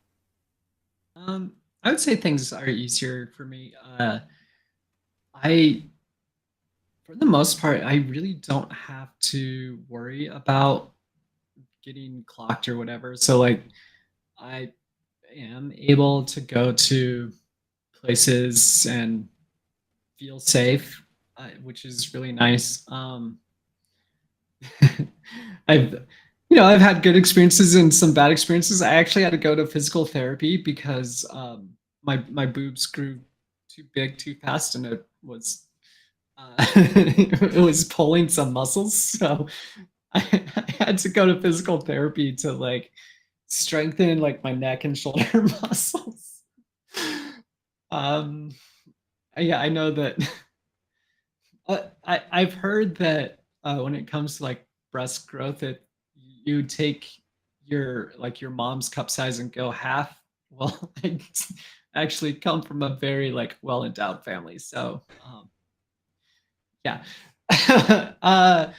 I would say things are easier for me. I, for the most part, I really don't have to worry about getting clocked or whatever. So like, I am able to go to places and feel safe, which is really nice. I've I've had good experiences and some bad experiences. I actually had to go to physical therapy because my boobs grew too big too fast and it was it was pulling some muscles. So I had to go to physical therapy to like strengthen like my neck and shoulder muscles. Um, yeah, I know that. I've heard that when it comes to like breast growth, that you take your like your mom's cup size and go half. Well, I actually come from a very like well endowed family, so yeah. uh,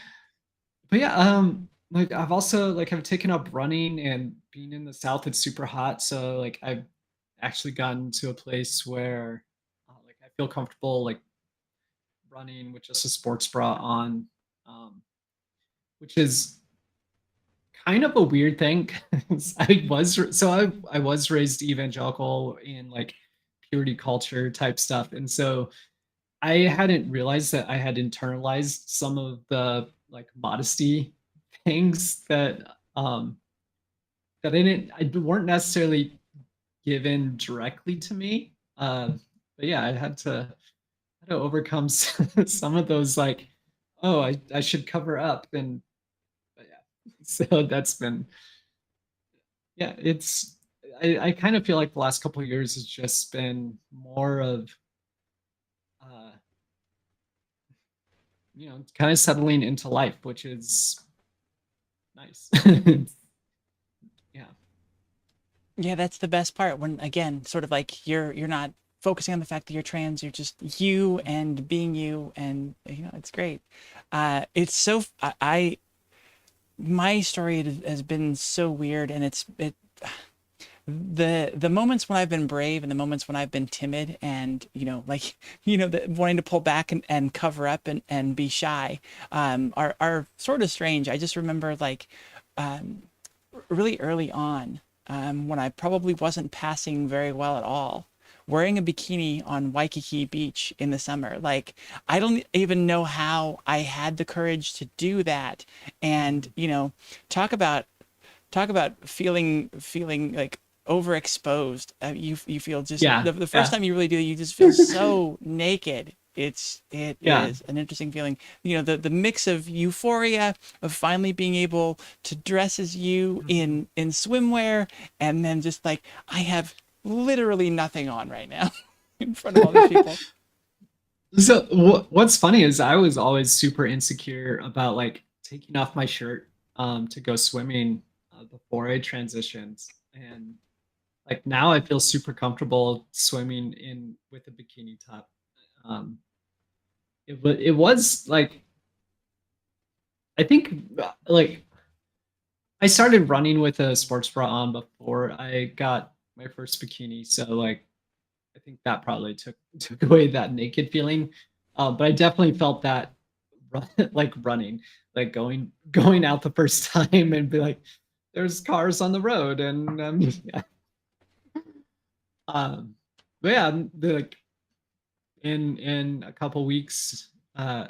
but yeah, like I've also like I've taken up running and being in the South, it's super hot, so like I've actually gotten to a place where like I feel comfortable like running with just a sports bra on, um, which is kind of a weird thing 'cause I was raised evangelical in like purity culture type stuff. And so I hadn't realized that I had internalized some of the like modesty things that I weren't necessarily given directly to me. But yeah, I had to overcome some of those like, oh, I should cover up. And but yeah, so that's been, yeah, I kind of feel like the last couple of years has just been more of uh kind of settling into life, which is nice. Yeah. Yeah, that's the best part when again, sort of like you're not focusing on the fact that you're trans, you're just you and being you and it's great. It's so I my story has been so weird and the moments when I've been brave and the moments when I've been timid and like wanting to pull back and cover up and be shy are sort of strange. I just remember like um really early on, when I probably wasn't passing very well at all, wearing a bikini on Waikiki Beach in the summer. Like, I don't even know how I had the courage to do that. And, Mhm. talk about feeling like overexposed. You feel just Yeah. the first Yeah. time you really do, you just feel so naked. It Yeah. is an interesting feeling. The mix of euphoria of finally being able to dress as you Mhm. in swimwear, and then just like I have literally nothing on right now in front of all these people. So what's funny is I was always super insecure about like taking off my shirt to go swimming before I transitioned, and like now I feel super comfortable swimming in with a bikini top. Um, it was like I think like I started running with a sports bra on before I got my first bikini, so like I think that probably took away that naked feeling. But I definitely felt that like running, like going out the first time and be like, "There's cars on the road," and yeah. Um, but yeah, like in a couple weeks, I'm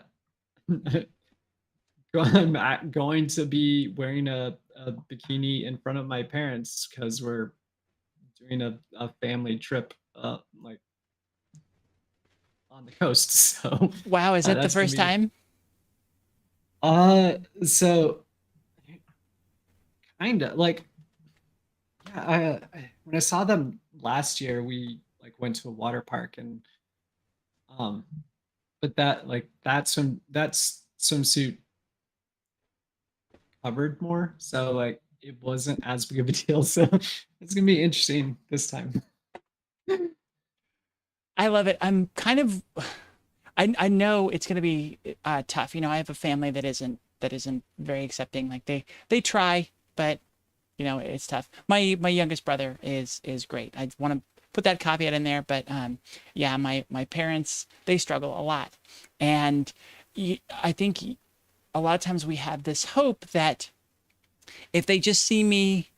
going to be wearing a bikini in front of my parents because we're doing a family trip, like on the coast. So Wow, is that the that's gonna first be time? so kinda like yeah. When I saw them last year, we like went to a water park and um, but that's swimsuit covered more, so like it wasn't as big of a deal. So it's gonna be interesting this time. I love it. I'm kind of I know it's going to be tough. I have a family that isn't very accepting. Like they try, but it's tough. My youngest brother is great. I want to put that caveat in there, but yeah, my parents, they struggle a lot, and I think a lot of times we have this hope that if they just see me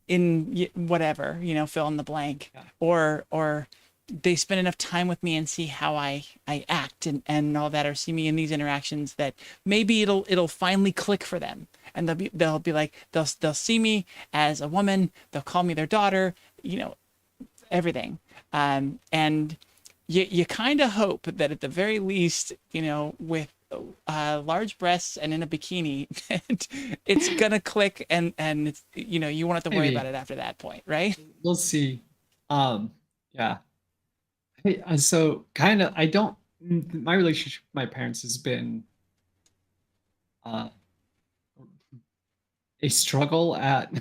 in whatever, fill in the blank, Yeah. or they spend enough time with me and see how I act and all that, or see me in these interactions, that maybe it'll finally click for them, and they'll be like, they'll see me as a woman, they'll call me their daughter, everything. And you kind of hope that at the very least, with large breasts and in a bikini, that it's gonna click, and it's, you won't have to worry about Maybe it after that point, right? we'll see. Um, yeah. Hey, so kind of, I don't. My relationship with my parents has been uh, a struggle at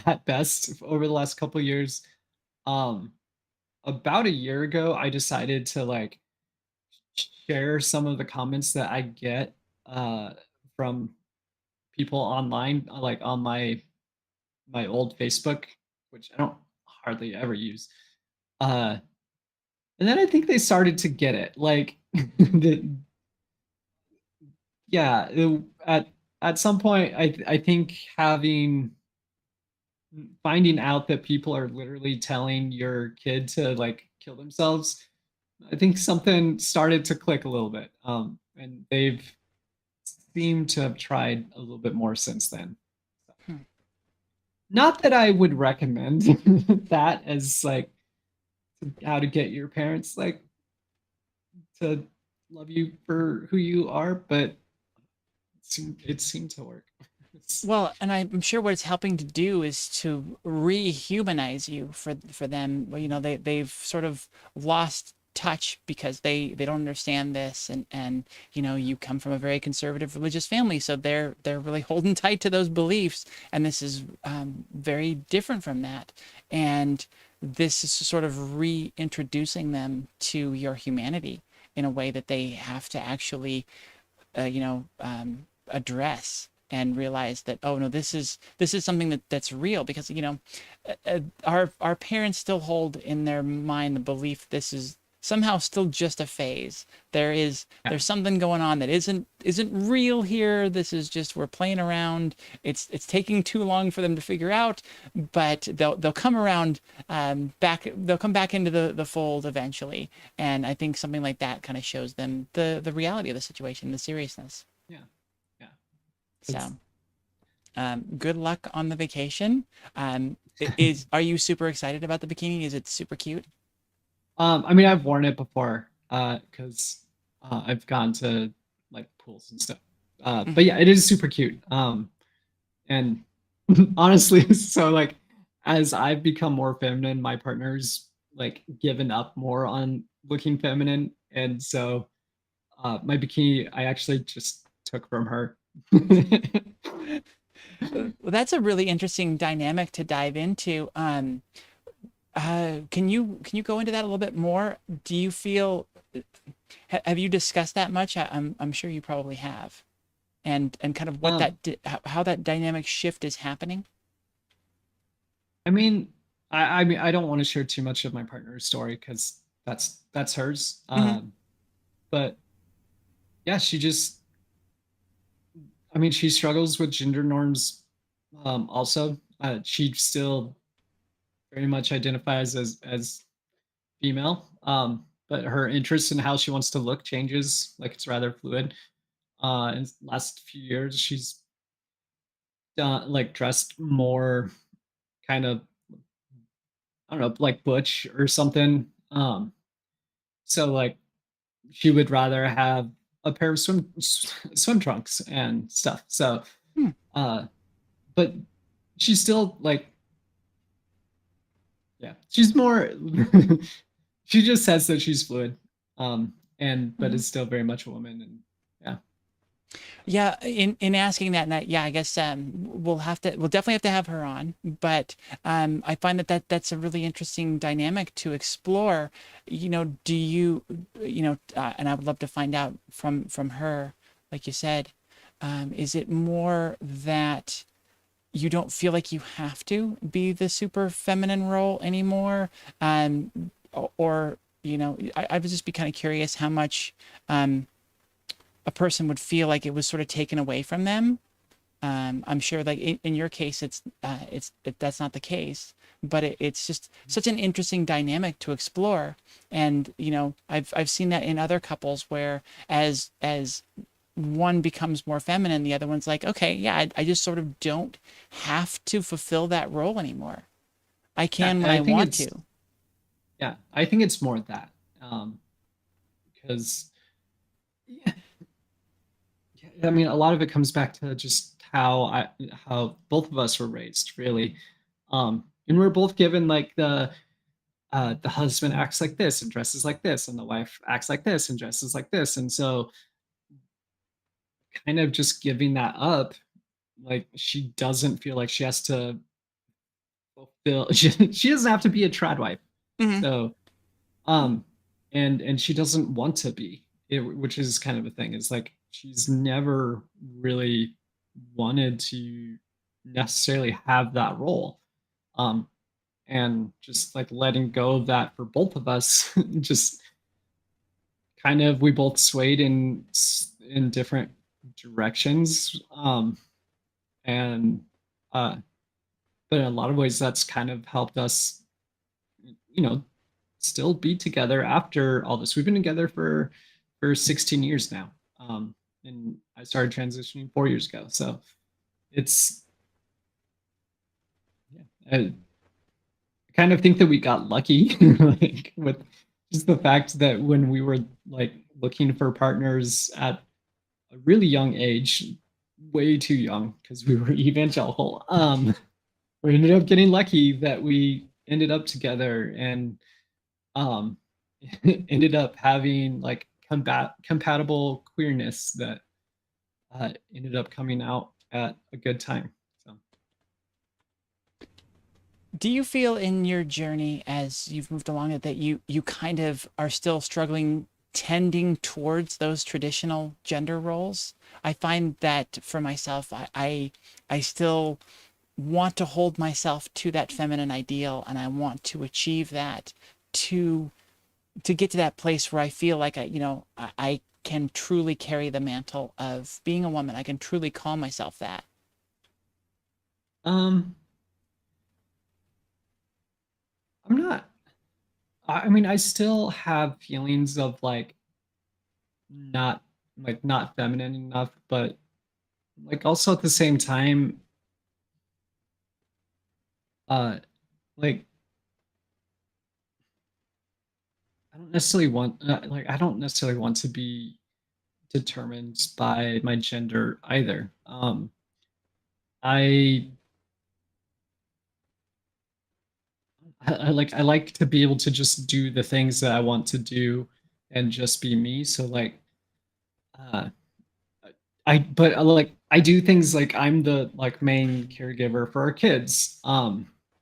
at best over the last couple of years. Um, about a year ago, I decided to like share some of the comments that I get uh, from people online, like on my old Facebook, which I don't hardly ever use. Uh, And then I think they started to get it. Like, yeah, at some point, I think finding out that people are literally telling your kid to like kill themselves, I think something started to click a little bit. And they've seemed to have tried a little bit more since then. Hmm. Not that I would recommend that as like how to get your parents like to love you for who you are, but it seemed to work. Well, and I'm sure what it's helping to do is to rehumanize you for them. Well, they've sort of lost touch because they don't understand this, and you come from a very conservative religious family, so they're really holding tight to those beliefs, and this is very different from that, and this is sort of reintroducing them to your humanity in a way that they have to actually address and realize that, oh no, this is something that's real, because our parents still hold in their mind the belief this is somehow still just a phase. Yeah, There's something going on that isn't real here. This is just, we're playing around. It's taking too long for them to figure out, but they'll come around, back. They'll come back into the fold eventually. And I think something like that kind of shows them the reality of the situation, the seriousness. yeah, yeah. It's So, good luck on the vacation. Are you super excited about the bikini? Is it super cute? I mean, I've worn it before, because I've gone to like pools and stuff. But Mhm. yeah, it is super cute. And honestly, so like as I've become more feminine, my partner's like given up more on looking feminine, and so my bikini I actually just took from her. Well, that's a really interesting dynamic to dive into. Can you go into that a little bit more? Do you feel have you discussed that much? I'm sure you probably have, and kind of what Um, how that dynamic shift is happening. I mean, I mean, I don't want to share too much of my partner's story because that's hers. Hmm. But yeah, I mean, she struggles with gender norms. Also, she still very much identifies as female. But her interest in how she wants to look changes. Like it's rather fluid. In the last few years, she's done like dressed more kind of, I don't know, like butch or something. So like she would rather have a pair of swim trunks and stuff. So, Hmm. uh, but she's still like, yeah, she's more. She just says that she's fluid, and but Mhm. is still very much a woman, and yeah, Yeah, in asking that, and yeah, I guess we'll definitely have to have her on. But I find that's a really interesting dynamic to explore. Do and I would love to find out from her, like you said, is it more that you don't feel like you have to be the super feminine role anymore, or I would just be kind of curious how much a person would feel like it was sort of taken away from them. I'm sure, like in your case, that's not the case, but it's just such an interesting dynamic to explore. And I've seen that in other couples where as one becomes more feminine, the other one's like, okay, yeah, I just sort of don't have to fulfill that role anymore. I yeah. can when I I think want it's to. yeah, I think it's more that, because yeah, I mean, a lot of it comes back to just how both of us were raised, really. And we're both given like the husband acts like this and dresses like this, and the wife acts like this and dresses like this, and so kind of just giving that up, like she doesn't feel like she has to fulfill. She doesn't have to be a trad wife, Hmm. so um, and she doesn't want to be, which is kind of a thing. Is like she's never really wanted to necessarily have that role. Um, and just like letting go of that for both of us. Just kind of we both swayed in different directions, and uh but in a lot of ways that's kind of helped us, you know, still be together after all this. We've been together for 16 years now. And I started transitioning 4 years ago. So it's, yeah, I kind of think that we got lucky like with just the fact that when we were like looking for partners at a really young age, way too young because we were evangelical. We ended up getting lucky that we ended up together and um ended up having like compatible queerness that ended up coming out at a good time. So Do you feel in your journey as you've moved along that you kind of are still struggling tending towards those traditional gender roles? I find that for myself, I still want to hold myself to that feminine ideal, and I want to achieve that to to get to that place where I feel like I can truly carry the mantle of being a woman. I can truly call myself that. um I'm not, I mean, I still have feelings of like not not feminine enough, but like also at the same time, uh like I don't necessarily want to be determined by my gender either. I, I like to be able to just do the things that I want to do and just be me. So like uh like I do things like I'm the like main caregiver for our kids.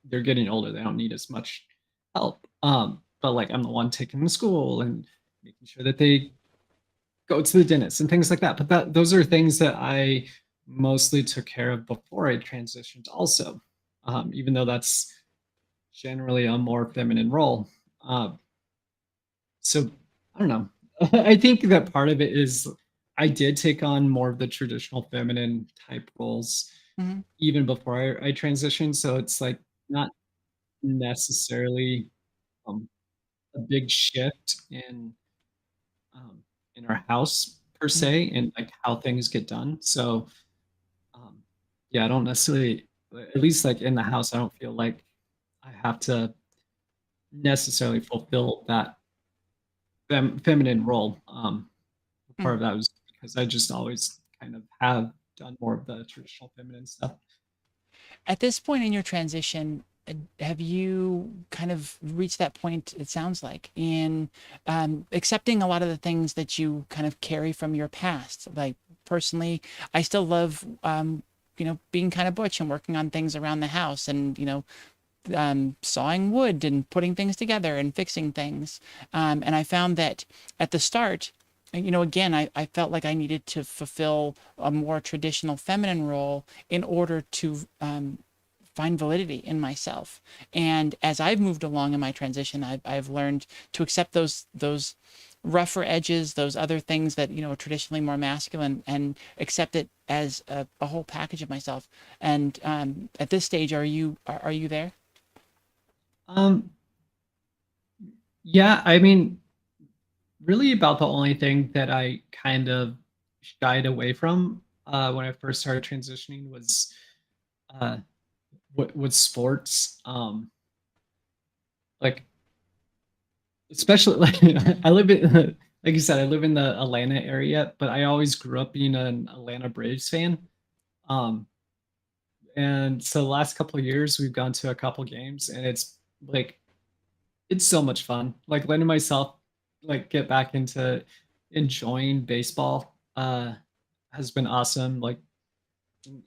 They're getting older, they don't need as much help. But like I'm the one taking them to school and making sure that they go to the dentist and things like that. But those are things that I mostly took care of before I transitioned also. Even though that's generally a more feminine role. Um, so I don't know. I think that part of it is I did take on more of the traditional feminine type roles Mhm. even before I transitioned. So it's like not necessarily um, a big shift um, in our house per Mhm. se and like how things get done. So um, yeah, I don't necessarily, at least like in the house, I don't feel like I have to necessarily fulfill that feminine role. Part Mhm. of that was because I just always kind of have done more of the traditional feminine stuff. At this point in your transition, have you kind of reached that point, it sounds like, in accepting a lot of the things that you kind of carry from your past? Like, personally, I still love, being kind of butch and working on things around the house and, sawing wood and putting things together and fixing things. And I found that at the start, again, I felt like I needed to fulfill a more traditional feminine role in order to find validity in myself. And as I've moved along in my transition, I've learned to accept those rougher edges, those other things that are traditionally more masculine, and accept it as a whole package of myself. And at this stage, are you there? Um, yeah, I mean, really about the only thing that I kind of shied away from when I first started transitioning was uh, what sports. Like especially like I live in like you said, I live in the Atlanta area, but I always grew up being an Atlanta Braves fan. Um, and so the last couple of years we've gone to a couple games and it's like it's so much fun. Like letting myself like get back into enjoying baseball has been awesome. Like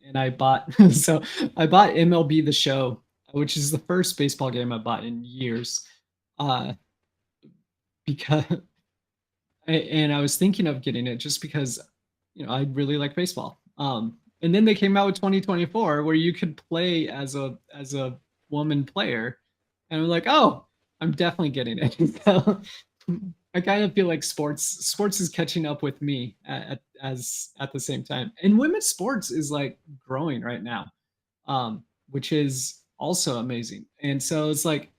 and I bought so I bought MLB The Show, which is the first baseball game I bought in years. Uh because and I was thinking of getting it just because I really like baseball. And then they came out with 2024 where you could play as a woman player. And I'm like, oh, I'm definitely getting it. So I kind of feel like sports is catching up with me as at the same time. And women's sports is like growing right now, which is also amazing. And so it's like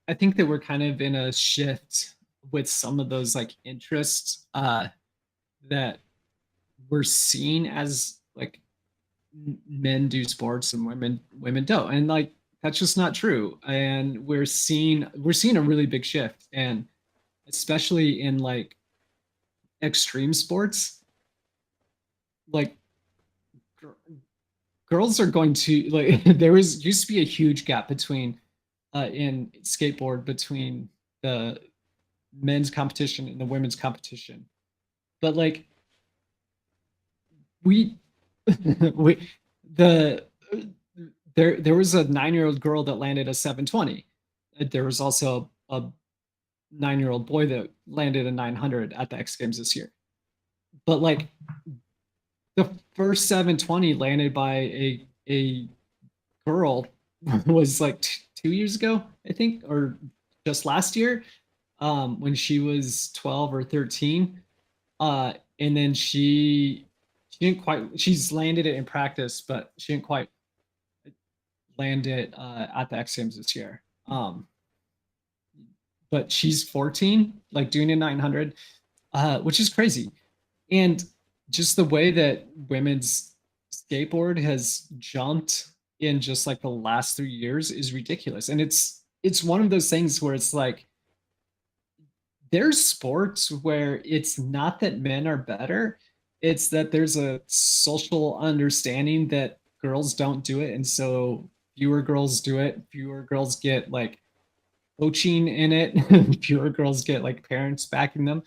I think that we're kind of in a shift with some of those like interests that we're seeing as like men do sports and women don't, and like that's just not true. And we're seeing a really big shift, and especially in like extreme sports, like gr- girls are going to like there was used to be a huge gap between in skateboard between the men's competition and the women's competition, but like we we the there was a 9-year-old girl that landed a 720. There was also a 9-year-old boy that landed a 900 at the X Games this year. But like the first 720 landed by a girl was like 2 years ago, I think, or just last year, when she was 12 or 13. And then she didn't quite she's landed it in practice, but she didn't quite land it at the X Games this year. But she's 14, like doing a 900, which is crazy. And just the way that women's skateboard has jumped in just like the last 3 years is ridiculous. And it's one of those things where it's like there's sports where it's not that men are better, it's that there's a social understanding that girls don't do it, and so fewer girls do it, fewer girls get like coaching in it, fewer girls get like parents backing them.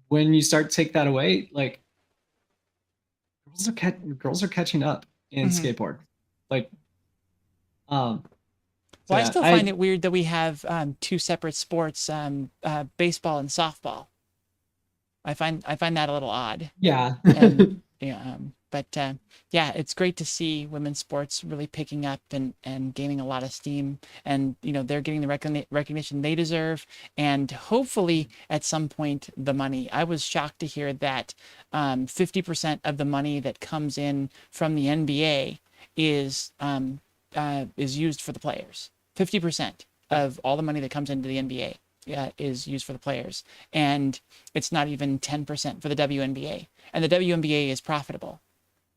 When you start to take that away, like girls are catching up in Hmm. skateboard. Like, um, so Well, I yeah, still find it weird that we have two separate sports, baseball and softball. I find that a little odd. yeah, And but yeah, it's great to see women's sports really picking up and gaining a lot of steam, and they're getting the recognition they deserve, and hopefully at some point the money. I was shocked to hear that 50% of the money that comes in from the NBA is used for the players. 50% yeah. of all the money that comes into the NBA is used for the players, and it's not even 10% for the WNBA, and the WNBA is profitable.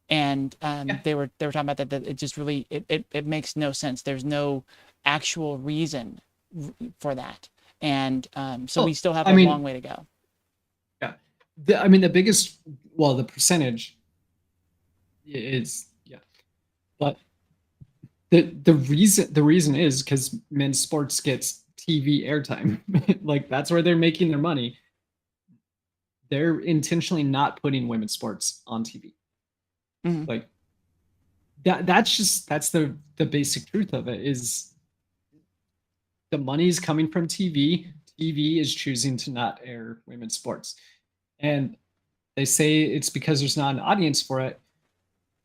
And Yeah. they were talking about that it just really it makes no sense. There's no actual reason for that, and so we Well, still have I a long mean, way to go. yeah. I mean, the biggest, well, the percentage is yeah, but the reason is because men's sports gets TV airtime. Like that's where they're making their money. They're intentionally not putting women's sports on TV. Hmm. Like that's the basic truth of it is the money is coming from TV. TV is choosing to not air women's sports. And they say it's because there's not an audience for it.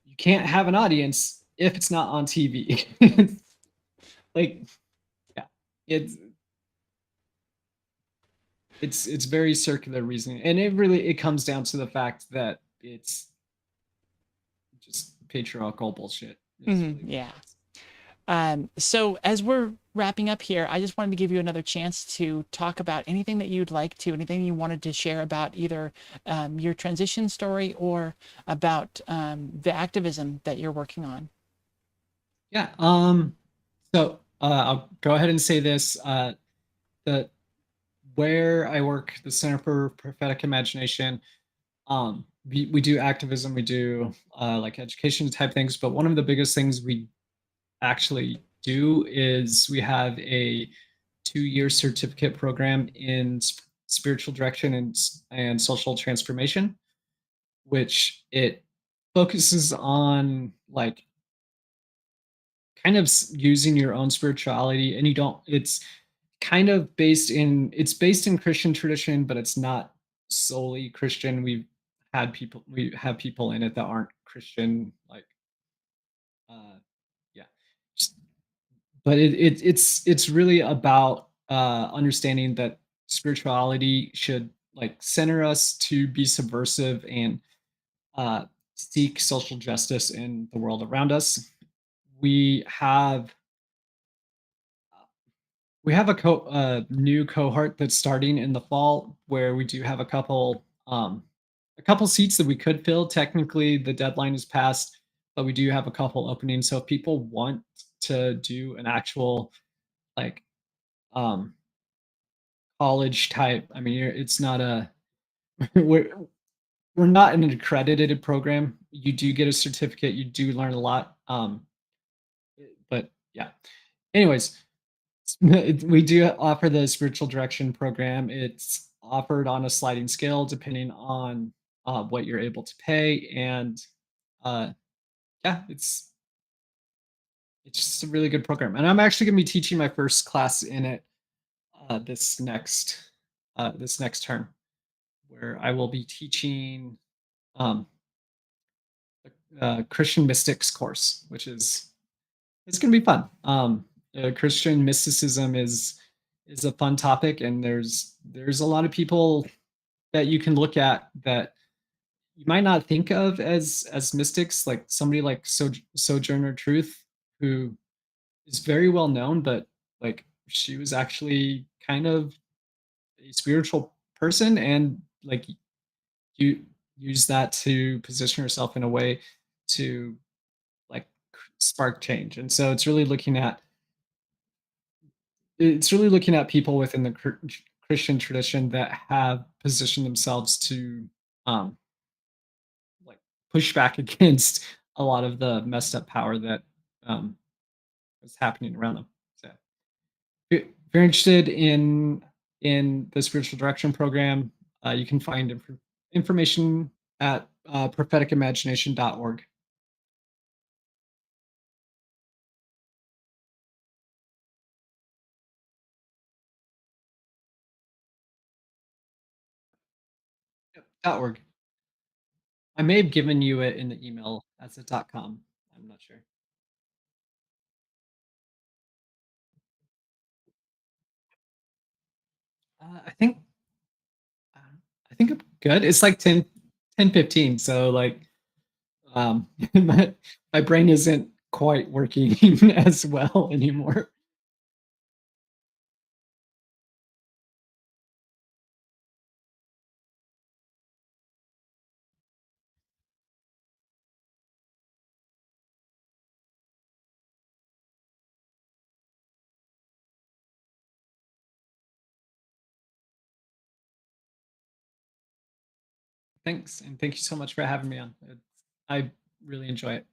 You can't have an audience if it's not on TV. Like, yeah, it's it's very circular reasoning, and it comes down to the fact that it's just patriarchal bullshit. Is Hmm. really what Yeah. it is. So as we're wrapping up here, I just wanted to give you another chance to talk about anything that you'd like to, anything you wanted to share about either your transition story or about the activism that you're working on. Yeah. So I'll go ahead and say this: that where I work, the Center for Prophetic Imagination, we do activism, we do like education type things, but one of the biggest things we actually do is we have a 2-year certificate program in spiritual direction and social transformation, which it focuses on like kind of using your own spirituality, and you don't it's kind of based in Christian tradition, but it's not solely Christian. We have people in it that aren't Christian, like uh yeah. Just but it's really about understanding that spirituality should like center us to be subversive and uh, seek social justice in the world around us. We have we have new cohort that's starting in the fall where we do have a couple seats that we could fill. Technically, the deadline is passed, but we do have a couple openings. So if people want to do an actual like um, college type, I mean, it's not a we're we're not an accredited program. You do get a certificate. You do learn a lot. But yeah. Anyways, we do offer the spiritual direction program. It's offered on a sliding scale depending on what you're able to pay, and uh, yeah, it's just a really good program. And I'm actually going to be teaching my first class in it this next term, where I will be teaching um, Christian mystics course, which is it's going to be fun. Christian mysticism is a fun topic, and there's a lot of people that you can look at that you might not think of as mystics, like somebody like Sojourner Truth, who is very well known, but like she was actually kind of a spiritual person, and like you use that to position herself in a way to like spark change. And so it's really looking at people within the Christian tradition that have positioned themselves to um, like push back against a lot of the messed up power that um, is happening around them. So, if you're interested in the spiritual direction program, you can find information at prophetikimagination.org. .org. I may have given you it in the email as a .com. I'm not sure. Uh, I think I think I'm good. It's like 10:15. So like my, my brain isn't quite working as well anymore. Thanks. And thank you so much for having me on. I really enjoy it.